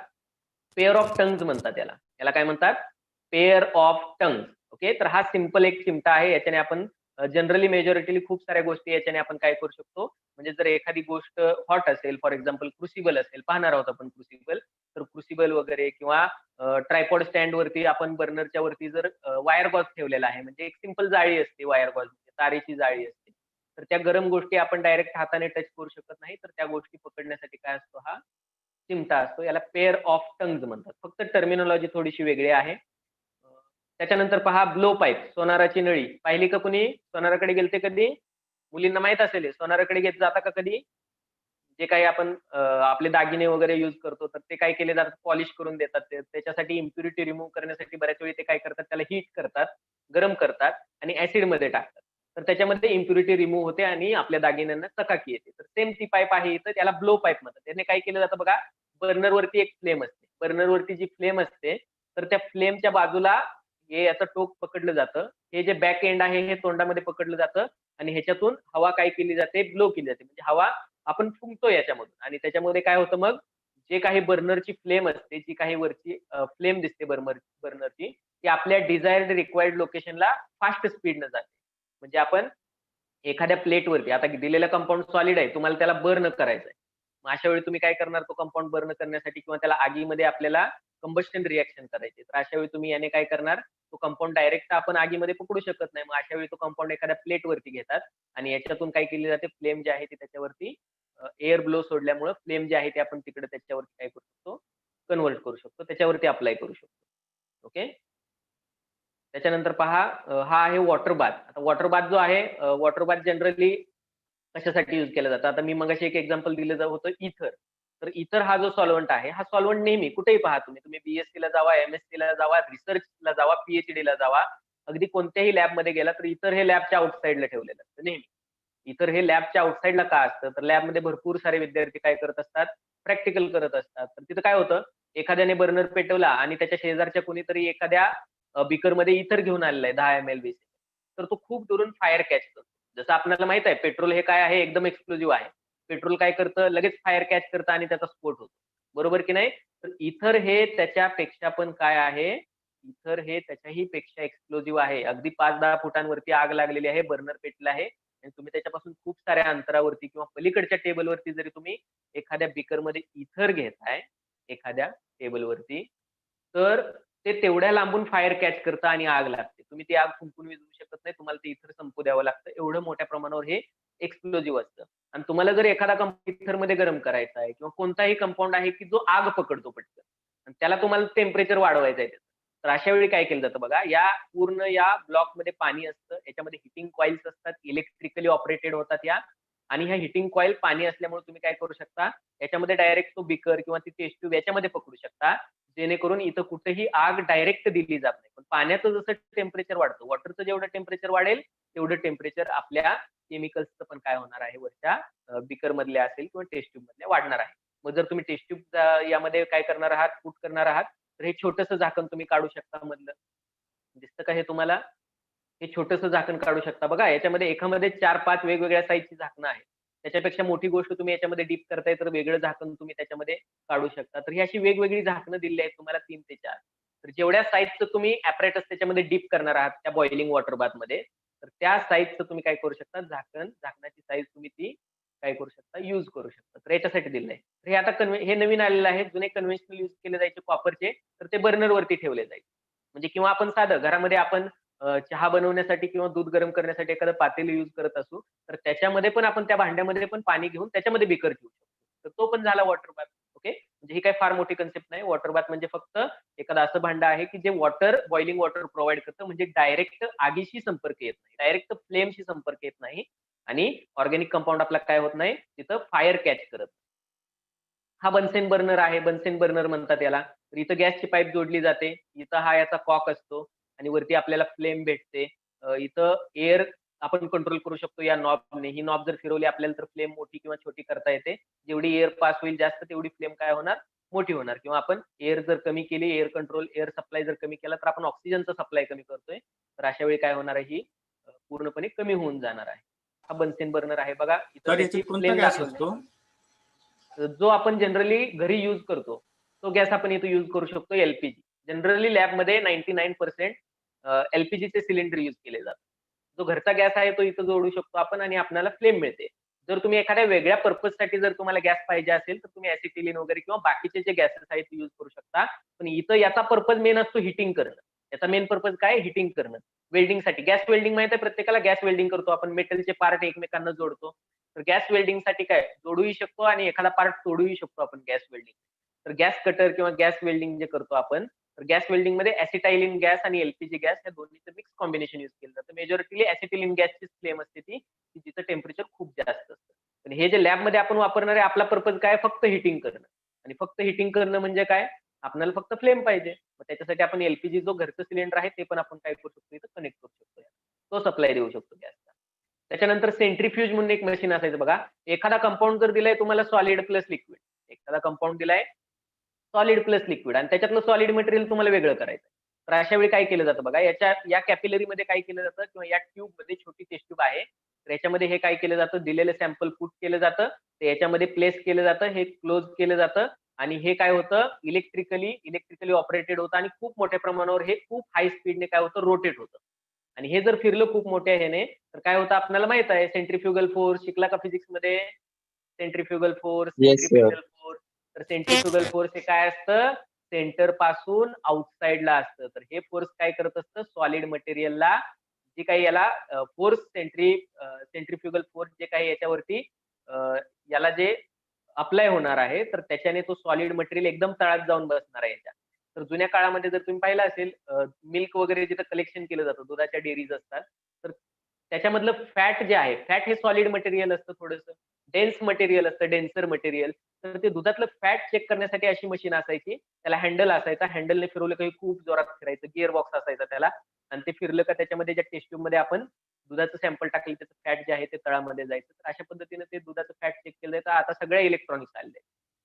पेअर ऑफ टंग्स म्हणतात याला. याला काय म्हणतात? Pair of tongues. ओके, तर हा सिंपल एक चिमटा आहे. याच्याने आपण जनरली मेजॉरिटीली खूप साऱ्या गोष्टी याच्याने आपण काय करू शकतो, म्हणजे जर एखादी गोष्ट हॉट असेल, फॉर एक्झाम्पल क्रुसिबल असेल, पाहणार आहोत आपण क्रुसिबल, तर क्रुसिबल वगैरे, किंवा ट्रायपॉड स्टँड वरती आपण बर्नरच्या वरती जर वायर गॉज ठेवलेला आहे, म्हणजे एक सिंपल जाळी असते, वायर गॉज तारेची जाळी असते, तर त्या गरम गोष्टी आपण डायरेक्ट हाताने टच करू शकत नाही. तर त्या गोष्टी पकडण्यासाठी काय असतो, हा चिमटा असतो. याला पेअर ऑफ टंग्स म्हणतात. फक्त टर्मिनॉलॉजी थोडीशी वेगळी आहे. त्याच्यानंतर पहा, ब्लो पाईप, सोनाराची नळी पाहिली का कुणी? सोनाराकडे गेलते कधी? मुलींना माहित असेल, सोनाराकडे घेत जाता का कधी? जे काही आपण आपले दागिने वगैरे यूज करतो तर ते काय केले जातात, पॉलिश करून देतात. त्याच्यासाठी इम्प्युरिटी रिमूव्ह करण्यासाठी बऱ्याच वेळी ते काय करतात, त्याला हीट करतात, गरम करतात आणि ऍसिड मध्ये टाकतात. तर त्याच्यामध्ये इम्प्युरिटी रिमूव्ह होते आणि आपल्या दागिन्यांना चकाकी येते. तर सेम ती पाईप आहे इथं, त्याला ब्लो पाईप म्हणतात. त्याने काय केलं जातं बघा, बर्नर वरती एक फ्लेम असते. बर्नर वरती जी फ्लेम असते तर त्या फ्लेमच्या बाजूला हे याचं टोक पकडलं जातं. हे जे बॅक एंड आहे हे तोंडामध्ये पकडलं जातं आणि ह्याच्यातून हवा काय केली जाते, ब्लो केली जाते. म्हणजे हवा आपण फुंकतो याच्यामधून आणि त्याच्यामध्ये काय होतं मग, जे काही बर्नरची फ्लेम असते, जी काही वरची फ्लेम दिसते बर्नरची, ती आपल्या डिझायर्ड रिक्वायर्ड लोकेशनला फास्ट स्पीडनं जाते. म्हणजे आपण एखाद्या प्लेटवरती आता दिलेलं कंपाऊंड सॉलिड आहे, तुम्हाला त्याला बर्न करायचंय. मग अशा वेळी तुम्ही काय करणार, तो कंपाऊंड बर्न करण्यासाठी किंवा त्याला आगीमध्ये आपल्याला कंबस्टन रिएक्शन करायचे. तर अशा वेळी तुम्ही याने काय करणार, तो कंपाऊंड डायरेक्ट आपण आगीमध्ये पकडू शकत नाही. मग अशा वेळी तो कंपाऊंड एखाद्या प्लेटवरती घेतात आणि याच्यातून काय केली जाते, फ्लेम जी आहे ती त्याच्यावरती एअर ब्लो सोडल्यामुळे फ्लेम जी आहे ती आपण तिकडे त्याच्यावरती काय करू शकतो, कन्व्हर्ट करू शकतो, त्याच्यावरती अप्लाय करू शकतो. ओके. त्याच्यानंतर पहा, हा आहे वॉटर बाथ. आता वॉटर बाथ जो आहे, वॉटर बाथ जनरली कशासाठी यूज केला जातो. आता मी मगाशी एक एक्झाम्पल दिलं होतं इथर. तर इथर हा जो सॉल्व्हंट आहे, हा सॉल्व्हंट नेहमी कुठेही पहा तुम्ही BSc ला जावा, MSc ला जावा, रिसर्चला जावा, PhD ला जावा, अगदी कोणत्याही लॅबमध्ये गेला तर इथर हे लॅबच्या आउटसाइडला ठेवलेलं असतं नेहमी. इथर हे लॅबच्या आउटसाइडला का असतं, तर लॅबमध्ये भरपूर सारे विद्यार्थी काय करत असतात, प्रॅक्टिकल करत असतात. तर तिथं काय होतं, एखाद्याने बर्नर पेटवला आणि त्याच्या शेजारच्या कोणीतरी एखाद्या बीकरमध्ये इथर घेऊन आलेला आहे 10 ml 20 तर तो खूप दुरून फायर कॅच करतो. जसं आपल्याला माहित आहे, पेट्रोल हे काय आहे, एकदम एक्सप्लोजिव्ह आहे. पेट्रोल काय करतं, लगेच फायर कॅच करतं आणि त्याचा स्फोट होतो. बरोबर की नाही? तर इथर हे त्याच्यापेक्षा पण काय आहे, इथर हे त्याच्याही पेक्षा एक्सप्लोजिव्ह आहे. अगदी 5-10 फुटांवरती आग लागलेली आहे, बर्नर पेटला आहे आणि तुम्ही त्याच्यापासून खूप साऱ्या अंतरावरती किंवा पलीकडच्या टेबलवरती जरी तुम्ही एखाद्या बीकरमध्ये इथर घेताय, एखाद्या टेबलवरती, तर ते तेवढ्या लांबून फायर कॅच करतं आणि आग लागते. तुम्ही ती आग फुंकून विझवू शकत नाही. तुम्हाला ते इथर संपू द्यावं लागतं. एवढं मोठ्या प्रमाणावर हे एक्सप्लोजिव्ह असतं. आणि तुम्हाला जर एखादा इथरमध्ये गरम करायचा आहे किंवा कोणताही कंपाऊंड आहे, की जो आग पकडतो पटकन आणि त्याला तुम्हाला टेम्परेचर वाढवायचं आहे त्याचं. तर अशा वेळी काय केलं जातं बघा, या पूर्ण या ब्लॉकमध्ये पाणी असतं. याच्यामध्ये हिटिंग कॉइल्स असतात. इलेक्ट्रिकली ऑपरेटेड होतात या आणि ह्या हिटिंग कॉइल पाणी असल्यामुळे तुम्ही काय करू शकता, याच्यामध्ये डायरेक्ट तो बीकर किंवा ती टेस्ट ट्यूब याच्यामध्ये पकडू शकता. जेणेकरून इथं कुठेही आग डायरेक्ट दिली जात नाही. पण पाण्याचं जसं टेम्परेचर वाढतं, वॉटरचं जेवढं टेम्परेचर वाढेल, तेवढं टेम्परेचर आपल्या केमिकल्सचं पण काय होणार आहे, वरच्या बीकर मधल्या असेल किंवा टेस्ट ट्यूब मधल्या वाढणार आहे. मग जर तुम्ही टेस्ट ट्यूब यामध्ये काय करणार आहात, पुट करणार आहात, तर हे छोटंसं झाकण तुम्ही काढू शकता मधलं. दिसतं का हे तुम्हाला? हे छोटंसं झाकण काढू शकता. बघा याच्यामध्ये एकामध्ये 4-5 वेगवेगळ्या साईजची झाकणं आहेत. त्याच्यापेक्षा मोठी गोष्ट तुम्ही याच्यामध्ये डीप करताय तर वेगळं झाकण तुम्ही त्याच्यामध्ये काढू शकता. तर ही अशी वेगवेगळी झाकणं दिलेली आहेत तुम्हाला 3 ते 4. तर जेवढ्या साईजचं तुम्ही ॲपरेटस त्याच्यामध्ये डीप करणार आहात त्या बॉइलिंग वॉटर बाथमध्ये, तर त्या साईजचं तुम्ही काय करू शकता, झाकणाची साईज तुम्ही ती काय करू शकता, यूज करू शकता. तर याच्यासाठी दिलंय. तर हे आता हे नवीन आलेलं आहे. जुने कन्व्हेन्शनल यूज केले जायचे कॉपरचे, तर ते बर्नरवरती ठेवले जाईल. म्हणजे किंवा आपण साधं घरामध्ये आपण चहा बनवण्यासाठी किंवा दूध गरम करण्यासाठी एखादं पातेलं यूज करत असू, तर त्याच्यामध्ये पण आपण त्या भांड्यामध्ये पण पाणी घेऊन त्याच्यामध्ये बीकर ठेवू शकतो. तर तो पण झाला वॉटर बाथ. ओके. म्हणजे ही काही फार मोठी कन्सेप्ट नाही. वॉटर बाथ म्हणजे फक्त एखादं असं भांडं आहे, की जे बॉइलिंग वॉटर प्रोव्हाईड करतं. म्हणजे डायरेक्ट आगीशी संपर्क येत नाही. डायरेक्ट फ्लेमशी संपर्क येत नाही आणि ऑर्गॅनिक कंपाऊंड आपला काय होत नाही, तिथं फायर कॅच करत. हा बन्सेन बर्नर आहे. बन्सेन बर्नर म्हणतात याला. तर इथं गॅसची पाईप जोडली जाते. इथं हा याचा कॉक असतो आणि वरती आपल्याला फ्लेम भेटते. इथं एअर आपण कंट्रोल करू शकतो या नॉबने. ही नॉब जर फिरवली आपल्याला तर फ्लेम मोठी किंवा छोटी करता येते. जेवढी एअर पास होईल जास्त तेवढी फ्लेम काय होणार, मोठी होणार. किंवा आपण एअर जर कमी केली, एअर सप्लाय जर कमी केला तर आपण ऑक्सिजनचा सप्लाय कमी करतोय. तर अशा वेळी काय होणार आहे, ही पूर्णपणे कमी होऊन जाणार आहे. हा बन्सेन बर्नर आहे बघा. इथं तर त्याची याच्यात कोणता फ्लेम गॅस दाखवली. असतो? जो आपण जनरली घरी यूज करतो, तो गॅस आपण इथे यूज करू शकतो एल-पी-जी. जनरली लॅबमध्ये 99% एल-पी-जीचे सिलेंडर यूज केले जातात. जो घरचा गॅस आहे तो इथं जोडू शकतो आपण आणि आपल्याला फ्लेम मिळते. जर तुम्ही एखाद्या वेगळ्या पर्पजसाठी जर तुम्हाला गॅस पाहिजे असेल, तर तुम्ही ॲसिटिलीन वगैरे किंवा बाकीचे जे गॅसेस आहेत ते यूज करू शकता. पण इथं याचा पर्पज मेन असतो हीटिंग करणं. याचा मेन पर्पज काय आहे? हीटिंग करणं. वेल्डिंगसाठी. गॅस वेल्डिंग माहिती आहे प्रत्येकाला, गॅस वेल्डिंग करतो आपण. मेटलचे पार्ट एकमेकांना जोडतो. तर गॅस वेल्डिंगसाठी काय जोडूही शकतो आणि एखादा पार्ट तोडूही शकतो आपण गॅस वेल्डिंग. तर गॅस कटर किंवा गॅस वेल्डिंग जे करतो आपण, तर गॅस वेल्डिंगमध्ये ॲसिटायलिन गॅस आणि एल-पी-जी गॅस या दोन्हीचं मिक्स कॉम्बिनेशन यूज केलं जातं. मेजॉरिटीली ॲसिटिलीन गॅसचीच फ्लेम असते ती, की जिचं टेम्परेचर खूप जास्त असतं. तर पण हे जे लॅब मध्ये आपण वापरणार आहे आपला पर्पज काय फक्त हिटिंग करणं. आणि फक्त हिटिंग करणं म्हणजे काय आपल्याला फक्त फ्लेम पाहिजे. मग त्याच्यासाठी आपण एलपीजी जो घरचं सिलेंडर आहे ते पण आपण काय करू शकतो इथं कनेक्ट करू शकतो. तो सप्लाय देऊ शकतो गॅसचा. त्याच्यानंतर सेंट्रीफ्यूज म्हणून एक मशीन असायचं बघा. एखादा कंपाऊंड जर दिलाय तुम्हाला सॉलिड प्लस लिक्विड, एखादा कंपाऊंड दिलाय सॉलिड प्लस लिक्विड आणि त्याच्यातलं सॉलिड मटेरियल तुम्हाला वेगळं करायचं. तर अशा वेळी काय केलं जातं बघा, या कॅपिलरी मध्ये काय केलं जातं किंवा या ट्यूब मध्ये छोटी टेस्ट ट्यूब आहे तर याच्यामध्ये हे काय केलं जातं, दिलेलं सॅम्पल पुट केलं जातं, ते याच्यामध्ये प्लेस केलं जातं, हे क्लोज केलं जातं आणि हे काय होतं इलेक्ट्रिकली ऑपरेटेड होतं आणि खूप मोठ्या प्रमाणावर हे खूप हाय स्पीडने काय होतं रोटेट होतं. आणि हे जर फिरलं खूप मोठ्या ह्याने तर काय होतं आपल्याला माहित आहे सेंट्रीफ्युगल फोर्स शिकला का फिजिक्स मध्ये, centrifugal force, Yes, sir. Centrifugal force. तर सेंट्रीफ्युगल फोर्स हे काय असतं, सेंटर पासून आउटसाइडला असतं. तर हे फोर्स काय करत असतं सॉलिड मटेरियलला जे काही याला फोर्स सेंट्रीफ्युगल फोर्स जे काही याच्यावरती याला जे अप्लाय होणार आहे तर त्याच्याने तो सॉलिड मटेरियल एकदम तळात जाऊन बसणार आहे याच्या. तर जुन्या काळामध्ये जर तुम्ही पाहिलं असेल मिल्क वगैरे जिथं कलेक्शन केलं जातं दुधाच्या डेअरीज असतात तर त्याच्यामधलं फॅट जे आहे फॅट हे सॉलिड मटेरियल असतं थोडंसं डेन्स मटेरियल असतं डेन्सर मटेरियल. तर ते दुधातलं फॅट चेक करण्यासाठी अशी मशीन असायची त्याला हँडल असायचा हँडलने फिरवलं काही खूप जोरात फिरायचं गिअर बॉक्स असायचा त्याला आणि ते फिरलं का त्याच्यामध्ये ज्या टेस्ट ट्यूब मध्ये आपण दुधाचं सॅम्पल टाकलं त्याचं फॅट जे आहे ते तळामध्ये जायचं. तर अशा पद्धतीने ते दुधाचं फॅट चेक केलं जातं. आता सगळ्या इलेक्ट्रॉनिक्स आलेले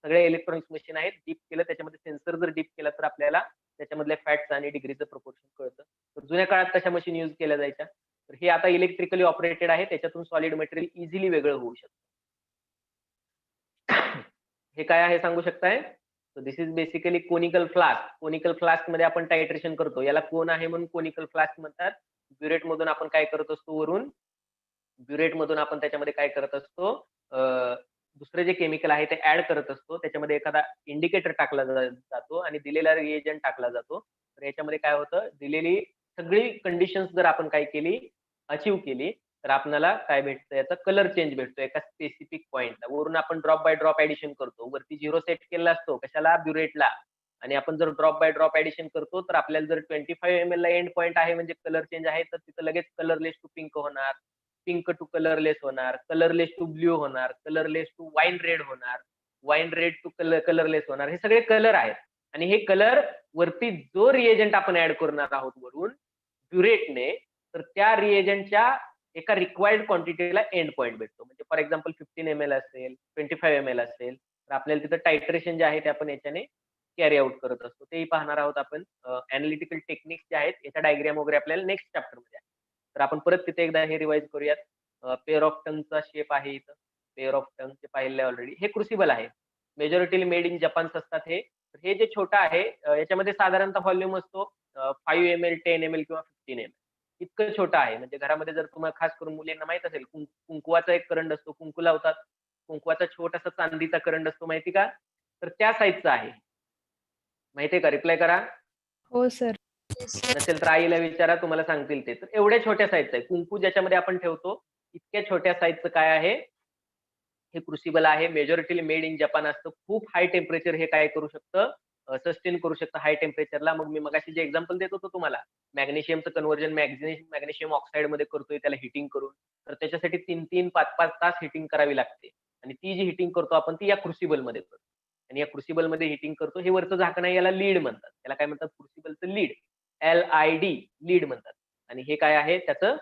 सगळे इलेक्ट्रॉनिक्स मशीन आहेत. डीप केलं त्याच्यामध्ये सेन्सर जर डीप केला तर आपल्याला त्याच्यामधल्या फॅटचं आणि डिग्रीचं प्रपोर्शन कळतं. तर जुन्या काळात तशा मशीन युज केल्या जायच्या. तर हे आता इलेक्ट्रिकली ऑपरेटेड आहे त्याच्यातून सॉलिड मटेरियल इझिली वेगळं होऊ शकतं. हे काय आहे सांगू शकताय? So this is basically conical flask. Conical flask मध्ये आपण टायट्रेशन करतो. याला कोन आहे म्हणून कोनिकल फ्लास्क म्हणतात. ब्युरेट मधून आपण काय करत असतो वरून ब्युरेट मधून आपण त्याच्यामध्ये काय करत असतो दुसरे जे केमिकल आहे ते ऍड करत असतो. त्याच्यामध्ये एखादा इंडिकेटर टाकला जातो आणि दिलेला रिएजंट टाकला जातो. तर याच्यामध्ये काय होतं दिलेली सगळी कंडिशन्स जर आपण काय केली अचीव्ह केली तर आपल्याला काय भेटतं याचा कलर चेंज भेटतो एका स्पेसिफिक पॉइंटला. वरून आपण ड्रॉप बाय ड्रॉप ऍडिशन करतो. वरती 0 सेट केलेला असतो कशाला ब्युरेटला आणि आपण जर ड्रॉप बाय ड्रॉप ऍडिशन करतो तर आपल्याला जर 25 ml ला एंड पॉइंट आहे म्हणजे कलर चेंज आहे तर तिथं लगेच कलरलेस टू पिंक होणार, पिंक टू कलरलेस होणार, कलरलेस टू ब्ल्यू होणार, कलरलेस टू वाईन रेड होणार, वाईन रेड टू कलरलेस होणार. हे सगळे कलर आहेत आणि हे कलर वरती जो रिएजंट आपण ऍड करणार आहोत वरून ब्युरेटने तर त्या रिएजंटच्या एका रिक्वायर्ड क्वांटिटीला एंड पॉइंट भेटतो. म्हणजे फॉर एक्झाम्पल 15 ml असेल 25 ml असेल तर आपल्याला तिथं टायट्रेशन जे आहे ते आपण याच्याने कॅरी आउट करत असतो. तेही पाहणार आहोत आपण. अॅनालिटिकल टेक्निक्स जे आहेत याचा डायग्राम वगैरे आपल्याला नेक्स्ट चॅप्टर मध्ये आहे. तर आपण परत तिथे एकदा हे रिवाइज करूयात. पेअर ऑफ टंगचा शेप आहे इथं पेअर ऑफ टंग ते पाहिलं ऑलरेडी. हे क्रुसिबल आहे मेजॉरिटी मेड इन जपान असतात हे. तर हे जे छोटं आहे याच्यामध्ये साधारणतः व्हॉल्यूम असतो 5 ml 10 ml किंवा 15 ml इतकं छोटं आहे. म्हणजे घरामध्ये जर तुम्हाला खास करून मुलींना माहित असेल कुंकुवाचा एक करंड असतो कुंकू लावतात कुंकुवाचा छोटासा चांदीचा करंड असतो माहिती का तर त्या साईजचा आहे. माहितीये का रिप्लाय करा. हो सर. नसेल तर आईला विचारा तुम्हाला सांगतील ते. तर एवढ्या छोट्या साईजचं आहे कुंकू ज्याच्यामध्ये आपण ठेवतो इतक्या छोट्या साईजचं काय आहे हे क्रुसिबल आहे. मेजॉरिटी मेड इन जपान असतं. खूप हाय टेम्परेचर हे काय करू शकतं सस्टेन करू शकतं हाय टेम्परेचरला. मग मी मगाशी जे एक्झाम्पल देत होतो तुम्हाला मॅग्नेशियमचं कन्व्हर्जन मॅग्नेशियम ऑक्साईड मध्ये करतोय त्याला हिटिंग करून तर त्याच्यासाठी 3-3 5-5 तास हिटिंग करावी लागते आणि ती जी हिटिंग करतो आपण ती या क्रुसिबल मध्ये करतो आणि या क्रुसिबल मध्ये हिटिंग करतो. हे वरचं झाकण आहे याला लीड म्हणतात. त्याला काय म्हणतात क्रुसिबलचं लीड LID लीड म्हणतात आणि हे काय आहे त्याचं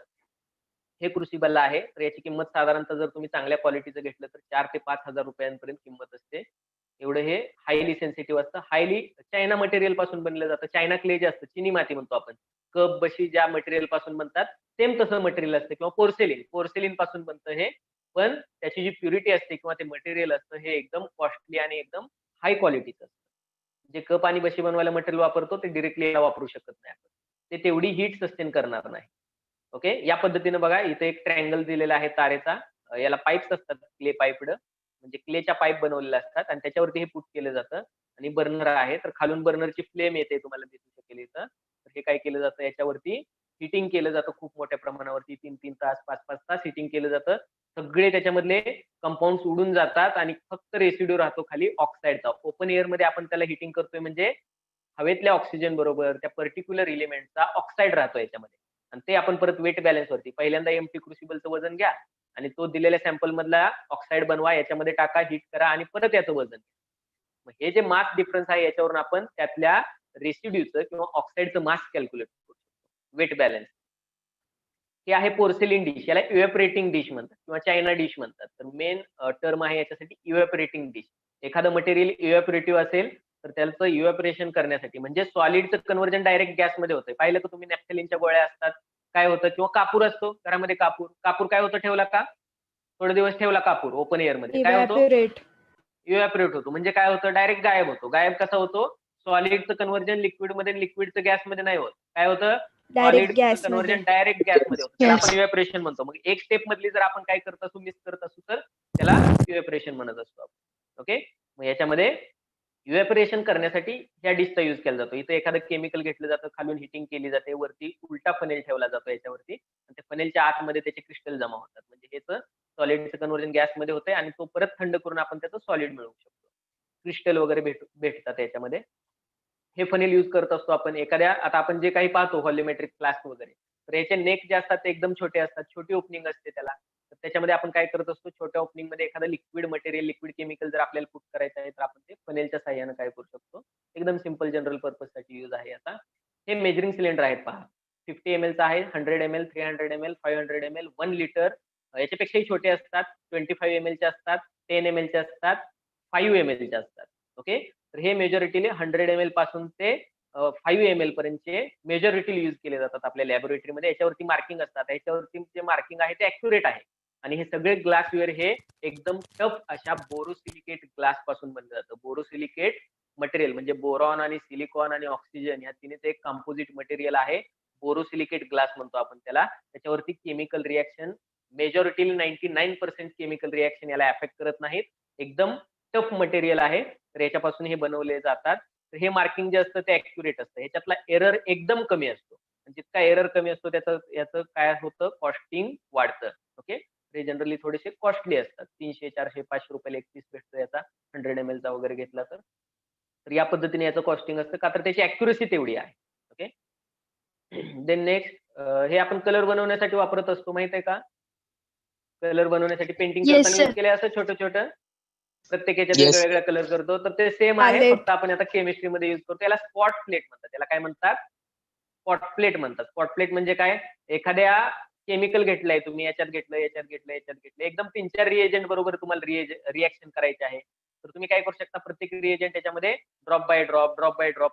हे क्रुसिबल आहे. तर याची किंमत साधारणतः जर तुम्ही चांगल्या क्वालिटीचं घेतलं तर 4 ते 5,000 रुपयांपर्यंत किंमत असते. एवढं हे हायली सेन्सिटिव्ह असतं. हायली चायना मटेरियल पासून बनलं जातं. चायना क्ले जे असतं चिनी माती म्हणतो आपण. कप बशी ज्या मटेरियल पासून बनतात सेम तसं मटेरियल असतं किंवा पोर्सेलिन पासून बनतं हे. पण त्याची जी प्युरिटी असते किंवा ते मटेरियल असतं हे एकदम कॉस्टली आणि एकदम हाय क्वालिटीचं असतं. जे कप आणि बशी बनवायला मटेरियल वापरतो ते डिरेक्टली वापरू शकत नाही आपण. ते तेवढी हीट सस्टेन करणार नाही. ओके या पद्धतीने बघा इथे एक ट्रायंगल दिलेला आहे तारेचा. याला पाईप्स असतात क्ले पाईप्ड म्हणजे क्लेच्या पाईप बनवलेल्या असतात आणि त्याच्यावरती हे पुट केलं जातं आणि बर्नर आहे. तर खालून बर्नरची फ्लेम येते तुम्हाला दिसू शकेल इथं. तर हे काय केलं जातं याच्यावरती हिटिंग केलं जातं खूप मोठ्या प्रमाणावरती 3-3 तास 5-5 तास हिटिंग केलं जातं. सगळे त्याच्यामधले कंपाऊंड्स उडून जातात आणि फक्त रेसिड्यू राहतो खाली ऑक्साईडचा. ओपन एअर मध्ये आपण त्याला हिटिंग करतोय म्हणजे हवेतल्या ऑक्सिजन बरोबर त्या पर्टिक्युलर इलिमेंटचा ऑक्साईड राहतो याच्यामध्ये आणि ते आपण परत वेट बॅलन्स वरती पहिल्यांदा एमटी क्रुसिबलचं वजन घ्या आणि तो दिलेल्या सॅम्पल मधला ऑक्साईड बनवा, याच्यामध्ये टाका, हीट करा आणि परत याचं वजन. मग हे जे मास डिफरन्स आहे याच्यावरून आपण त्यातल्या रेसिड्यूचं किंवा ऑक्साईडचं मास कॅल्क्युलेट करू शकतो. वेट बॅलन्स हे आहे पोर्सेलिन डिश, याला इव्हॅपोरेटिंग डिश म्हणतात किंवा चायना डिश म्हणतात. तर मेन टर्म आहे याच्यासाठी इव्हॅपोरेटिंग डिश. एखादं मटेरियल इव्हॅपोरेटिव्ह असेल तर त्याचं इव्हॅपोरेशन करण्यासाठी म्हणजे सॉलिडचं कन्व्हर्जन डायरेक्ट गॅसमध्ये होतं. पाहिलं का तुम्ही नॅफ्थलिनच्या गोळ्या असतात काय होतं, किंवा कापूर असतो घरामध्ये, कापूर काय होतं, ठेवला का थोडे दिवस ठेवला कापूर ओपन एअर मध्ये काय होतो, इव्हॅपोरेट. इव्हॅपोरेट होतो. म्हणजे काय होतं, डायरेक्ट गायब होतो. गायब कसा होतो, सॉलिडचं कन्व्हर्जन लिक्विड मध्ये, लिक्विडचं गॅसमध्ये नाही होत. काय होतं, डायरेक्ट सॉलिडचं गॅस मध्ये. कन्व्हर्जन डायरेक्ट गॅसमध्ये होतं. त्याला Yes. आपण इव्हॅपोरेशन म्हणतो. मग एक स्टेप मधली जर आपण काय करत असू, मिस करत असू तर त्याला इव्हॅपोरेशन म्हणत असतो आपण. ओके, मग याच्यामध्ये इव्हॅपोरेशन करण्यासाठी या डिशचा युज केला जातो. इथे एखादं केमिकल घेतलं जातं, खालून हिटिंग केली जाते, वरती उलटा फनेल ठेवला जातो याच्यावरती, आणि त्या फनेलच्या आतमध्ये त्याचे क्रिस्टल जमा होतात. म्हणजे हेच सॉलिडचं कन्व्हर्जन गॅसमध्ये होतंय आणि तो परत थंड करून आपण त्याचं सॉलिड मिळवू शकतो. क्रिस्टल वगैरे भेटतात याच्यामध्ये. हे फनेल युज करत असतो आपण एखाद्या, आता आपण जे काही पाहतो व्हॉल्युमेट्रिक फ्लास्क वगैरे, तर याचे नेक जे असतात ते एकदम छोटे असतात, छोटी ओपनिंग असते त्याला. तर त्याच्यामध्ये आपण काय करत असतो, छोट्या ओपनिंग मध्ये एखादं लिक्विड मटेरियल, लिक्विड केमिकल जर आपल्याला पुट करायचं आहे तर आपण ते फनेलच्या साह्यानं काय करू शकतो, एकदम सिंपल जनरल पर्पज साठी युज आहे. आता हे मेजरिंग सिलेंडर आहेत पहा, 50 ml चा आहे, 100 ml, 300 ml, 500 ml, 1 लिटर. याच्यापेक्षाही छोटे असतात, 25 ml चे असतात, 10 ml चे असतात, 5 ml चे असतात. ओके, तर हे मेजॉरिटीले 100 ml पासून ते 5 ml पर्यंतचे मेजॉरिटी यूज केले जातात आपल्या लॅबोरेटरीमध्ये. याच्यावरती मार्किंग असतात, याच्यावरती जे मार्किंग आहे ते ऍक्युरेट आहे. आणि हे सगळे ग्लासवेअर हे एकदम टफ अशा बोरोसिलिकेट ग्लास पासून बनलं जातं. बोरोसिलिकेट मटेरियल म्हणजे बोरॉन आणि सिलिकॉन आणि ऑक्सिजन या तिन्हीचं एक कंपोजिट मटेरियल आहे. बोरोसिलिकेट ग्लास म्हणतो आपण त्याला. त्याच्यावरती chemical reaction majority 99% chemical reaction याला अफेक्ट करत नाहीत. एकदम टफ मटेरियल आहे. तर याच्यापासून हे बनवले जातात. तर हे मार्किंग जे असतं ते ऍक्युरेट असतं. ह्याच्यातला एरर एकदम कमी असतो. जितका एरर कमी असतो याचं काय होतं, कॉस्टिंग वाढतं. ओके, ते जनरली थोडेसे कॉस्टली असतात. 300, 400, 500 रुपयाला एक पीस भेटतो याचा, 100 ml चा वगैरे घेतला तर. तर या पद्धतीने याचं कॉस्टिंग असतं का तर त्याची अॅक्युरेसी तेवढी आहे. ओके, देन नेक्स्ट हे आपण कलर बनवण्यासाठी वापरत असतो, माहित आहे का? कलर बनवण्यासाठी पेंटिंग Yes, करताना sir. यूज केले असं छोटं छोटं, प्रत्येक याच्यात Yes. वेगळ्या वेगळ्या कलर करतो. तर ते सेम आहे, Palette. फक्त आपण आता केमिस्ट्रीमध्ये यूज करतो. याला स्पॉट प्लेट म्हणतात. त्याला काय म्हणतात, स्पॉट प्लेट म्हणतात. स्पॉट प्लेट म्हणजे काय, एखाद्या केमिकल घेतलंय तुम्ही, याच्यात घेतलं, याच्यात घेतलं, याच्यात घेतलं, एकदम 3-4 रिएजंट बरोबर तुम्हाला रिएक्शन करायचे आहे. तर तुम्ही काय करू शकता, प्रत्येक रिएजंट त्याच्यामध्ये ड्रॉप बाय ड्रॉप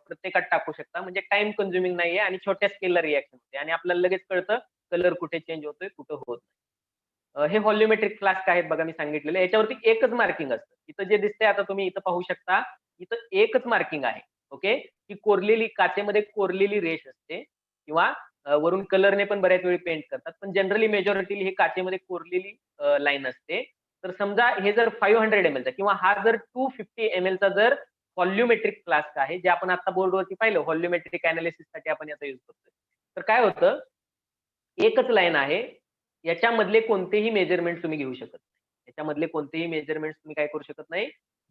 प्रत्येकात टाकू शकता. म्हणजे टाइम कन्झ्युमिंग नाहीये आणि छोट्या स्केलला रिएक्शन होते आणि आपल्याला लगेच कळतं कलर कुठे चेंज होतोय, कुठं होत नाही. हे व्हॉल्युमेट्रिक फ्लास्क आहेत बघा, मी सांगितलेलं. याच्यावरती एकच मार्किंग असतं. इथं जे दिसतंय आता तुम्ही इथं पाहू शकता, इथं एकच मार्किंग आहे. ओके, ही कोरलेली काचेमध्ये कोरलेली रेष असते किंवा वरून कलरने पण बऱ्याच वेळी पेंट करतात. पण जनरली मेजॉरिटी ही काचेमध्ये कोरलेली लाईन असते. तर समजा हे जर 500 ml चा किंवा हा जर 250 ml चा जर व्हॉल्युमेट्रिक फ्लास्क आहे, जे आपण आता बोर्डवरती पाहिलं, व्हॉल्युमेट्रिक अनालिसिस साठी आपण याचा युज करतोय. तर काय होतं, एकच लाईन आहे, याच्यामधले कोणतेही मेजरमेंट तुम्ही घेऊ शकत नाही. याच्यामधले कोणतेही मेजरमेंट तुम्ही काय करू शकत नाही,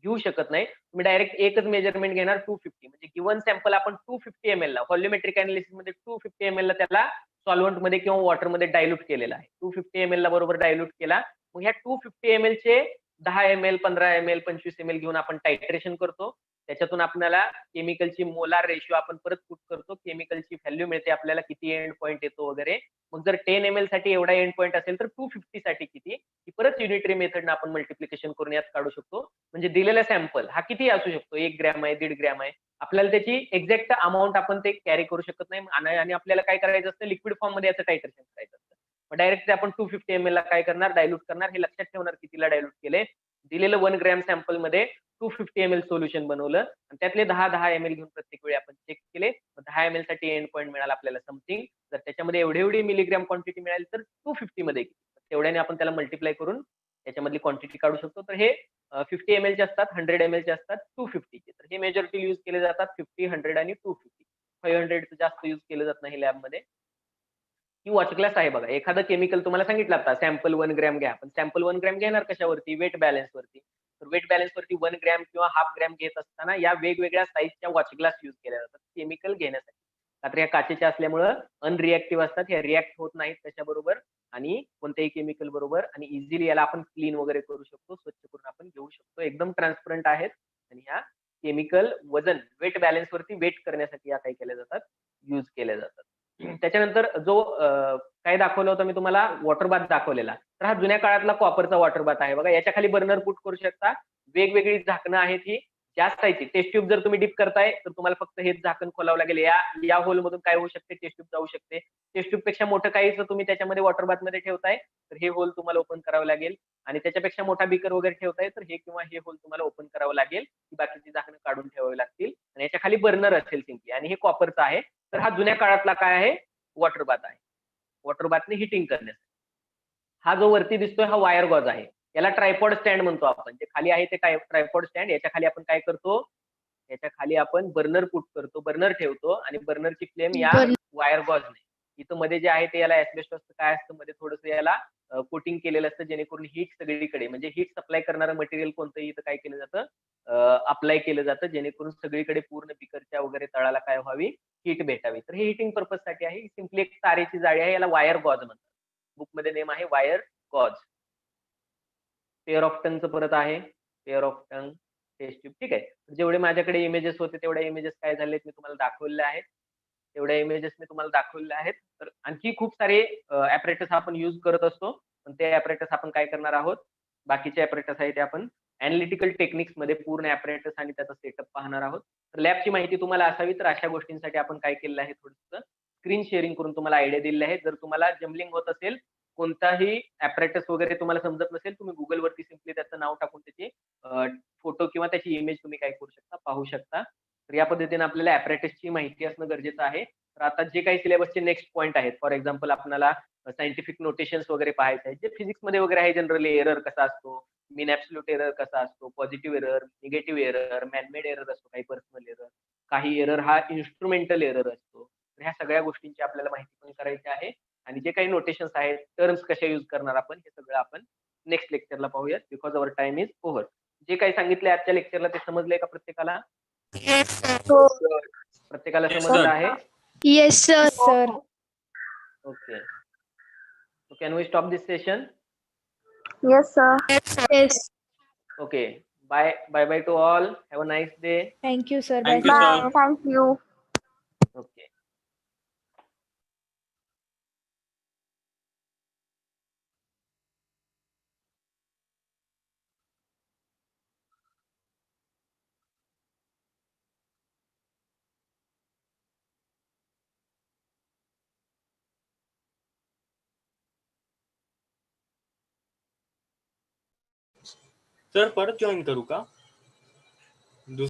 घेऊ शकत नाही. तुम्ही डायरेक्ट एकच मेजरमेंट घेणार 250. म्हणजे गिव्हन सॅम्पल आपण 250 ml ला व्हॉल्युमेट्रिक अनालिसिस मध्ये 250 ml ला त्याला सॉल्व्हंट मध्ये किंवा वॉटर मध्ये डायल्यूट केलेला आहे. 250 ml ला बरोबर डायल्यूट केला. मग ह्या 250 ml चे 10 ml, 15 ml, 25 ml घेऊन आपण टायट्रेशन करतो. त्याच्यातून आपल्याला केमिकलची मोलार रेशिओ आपण परत पुट करतो. केमिकलची व्हॅल्यू मिळते आपल्याला, किती एंड पॉइंट येतो वगैरे. मग जर 10 ml साठी एवढा एंड पॉइंट असेल तर 250 साठी किती, ही परत युनिटरी मेथडने आपण मल्टिप्लिकेशन करून यात काढू शकतो. म्हणजे दिलेला सॅम्पल हा किती असू शकतो, 1 ग्रॅम आहे, 1.5 ग्रॅम आहे, आपल्याला त्याची एक्झॅक्ट अमाऊंट आपण ते कॅरी करू शकत नाही. आणि आपल्याला काय करायचं असतं, लिक्विड फॉर्म मध्ये याचं टायट्रेशन करायचं असतं. मग डायरेक्ट आपण 250 ml ला काय करणार, डायल्यूट करणार. हे लक्षात ठेवणार कितीला डायल्यूट केले. दिलेलं 1 ग्रॅम सॅम्पल मध्ये 250 ml सोल्युशन बनवलं आणि त्यातले 10 ml घेऊन प्रत्येक वेळी आपण चेक केले. 10 ml साठी एंड पॉइंट मिळाला आपल्याला समथिंग. जर त्याच्यामध्ये एवढी मिलीग्राम क्वांटिटी मिळाली तर 250 मध्ये तेवढ्याने आपण त्याला मल्टिप्लाय करून त्याच्यामधली क्वांटिटी काढू शकतो. तर हे 50 ml चे असतात, 100 ml चे असतात, 250 चे. तर हे मेजॉरिटी यूज केले जातात 50, 100 आणि 250. 500 जास्त यूज केलं जात नाही लॅबमध्ये. ही वॉच ग्लास आहे बघा. एखादं केमिकल तुम्हाला सांगितलं आता सॅम्पल 1 ग्रॅम घ्या. पण सॅम्पल 1 ग्रॅम घेणार कशावरती, वेट बॅलन्स वरती. तर वेट बॅलन्स वरती 1 ग्रॅम किंवा हाफ ग्रॅम घेत असताना या वेगवेगळ्या साईजच्या वॉच ग्लास यूज केल्या जातात केमिकल घेण्यासाठी. का तर या काचेच्या असल्यामुळं अनरिएक्टिव्ह असतात, ह्या रिएक्ट होत नाहीत त्याच्याबरोबर. आणि कोणत्याही केमिकल बरोबर आणि इझिली याला आपण क्लीन वगैरे करू शकतो, स्वच्छ करून आपण घेऊ शकतो. एकदम ट्रान्सपरंट आहेत आणि ह्या केमिकल वजन वेट बॅलन्स वरती वेट करण्यासाठी या काय केल्या जातात, यूज केल्या जातात. त्याच्यानंतर जो काय दाखवलं होतं मी तुम्हाला, वॉटर बाथ दाखवलेला. तर हा जुन्या काळातला कॉपरचा वॉटर बाथ आहे बघा. याच्या खाली बर्नर पुट करू शकता. वेगवेगळी झाकणं आहेत ही जास्त आहे. टेस्ट ट्यूब जर तुम्ही डिप करताय तर तुम्हाला फक्त हेच झाकण खोलावं लागेल. या होल मधून काय होऊ शकते, टेस्ट ट्यूब जाऊ शकते. टेस्ट ट्यूब पेक्षा मोठं काही जर तुम्ही त्याच्यामध्ये वॉटर बाथ मध्ये ठेवताय तर हे होल तुम्हाला ओपन करावं लागेल. आणि त्याच्यापेक्षा मोठा बीकर वगैरे ठेवताय तर हे किंवा हे होल तुम्हाला ओपन करावं लागेल. ही बाकीची झाकणं काढून ठेवावी लागतील आणि याच्या खाली बर्नर असेल सिम्पली. आणि हे कॉपरचा आहे. तर हा जुन्या काळातला काय आहे, वॉटर बाथ आहे. वॉटर बाथने हिटिंग करण्यासाठी. हा जो वरती दिसतोय हा वायर गॉज आहे. याला ट्रायपॉड स्टँड म्हणतो आपण. जे खाली आहे ते ट्रायपॉड स्टँड. याच्या खाली आपण काय करतो, याच्या खाली आपण बर्नर पुट करतो, बर्नर ठेवतो आणि बर्नरची फ्लेम या वायर गॉजने. इथं मध्ये जे आहे ते याला ऍस्बेस्टॉस काय असतं, मध्ये थोडंसं याला कोटिंग केलेलं असतं, जेणेकरून हीट सगळीकडे म्हणजे हीट सप्लाय करणारं मटेरियल कोणतंही इथं काय केलं जातं, अप्लाय केलं जातं, जेणेकरून सगळीकडे पूर्ण बिकरच्या वगैरे तळाला काय व्हावी, हीट भेटावी. तर हे हिटिंग पर्पज साठी आहे. सिम्पली एक तारेची जाळी आहे, याला वायर गॉज म्हणतात. बुक मध्ये नेम आहे वायर गॉज. पेअर ऑफ टंगचं परत आहे, pair of tong test tube. ठीक आहे. जेवढे माझ्याकडे इमेजेस होते तेवढ्या इमेजेस काय झालेत मी तुम्हाला दाखवलेले आहेत. तेवढ्या इमेजेस मी तुम्हाला दाखवलेल्या आहेत. तर आणखी खूप सारे ऍपरेटस आपण युज करत असतो, पण ते ऍपरेटस आपण काय करणार आहोत, बाकीचे ऍपरेटस आहे ते आपण अॅनालिटिकल टेक्निक्स मध्ये पूर्ण ऍपरेटस आणि त्याचा सेटअप पाहणार आहोत. तर लॅबची माहिती तुम्हाला असावी, तर अशा गोष्टींसाठी आपण काय केलेलं आहे, थोडंसं स्क्रीन शेअरिंग करून तुम्हाला आयडिया दिलेली आहे. जर तुम्हाला जम्बलिंग होत असेल, कोणताही ऍपरेटस वगैरे तुम्हाला समजत नसेल, तुम्ही गुगल वरती सिम्पली त्याचं नाव टाकून त्याचे फोटो किंवा त्याची इमेज तुम्ही काय करू शकता, पाहू शकता. तर या पद्धतीने आपल्याला ऍपरेटसची माहिती असणं गरजेचं आहे. तर आता जे काही सिलेबसचे नेक्स्ट पॉईंट आहेत, फॉर एक्झाम्पल आपल्याला सायंटिफिक नोटेशन्स वगैरे पाहायचे आहेत, जे फिजिक्स मध्ये वगैरे आहे. जनरली एरर कसा असतो, मीन ऍब्सोल्यूट एरर कसा असतो, positive error, negative error, man-made error असतो, काही पर्सनल एरर, काही एरर हा इन्स्ट्रुमेंटल एरर असतो. तर ह्या सगळ्या गोष्टींची आपल्याला माहिती पण करायची आहे. आणि जे काही नोटेशन्स आहेत, टर्म्स कशा युज करणार आपण, हे सगळं आपण नेक्स्ट लेक्चरला पाहूयात. Because our time is over. जे काही सांगितले आजच्या लेक्चरला ते समजलंय का प्रत्येकाला? प्रत्येकाला Yes, समजलं sir. आहे? Yes, sir. Sir. Okay. So can we stop this session? Yes, sir. Yes. Okay. Bye to all. Have a nice day. Thank you sir. Thank you, bye. sir. Thank you. Okay. Sir परत join करू का?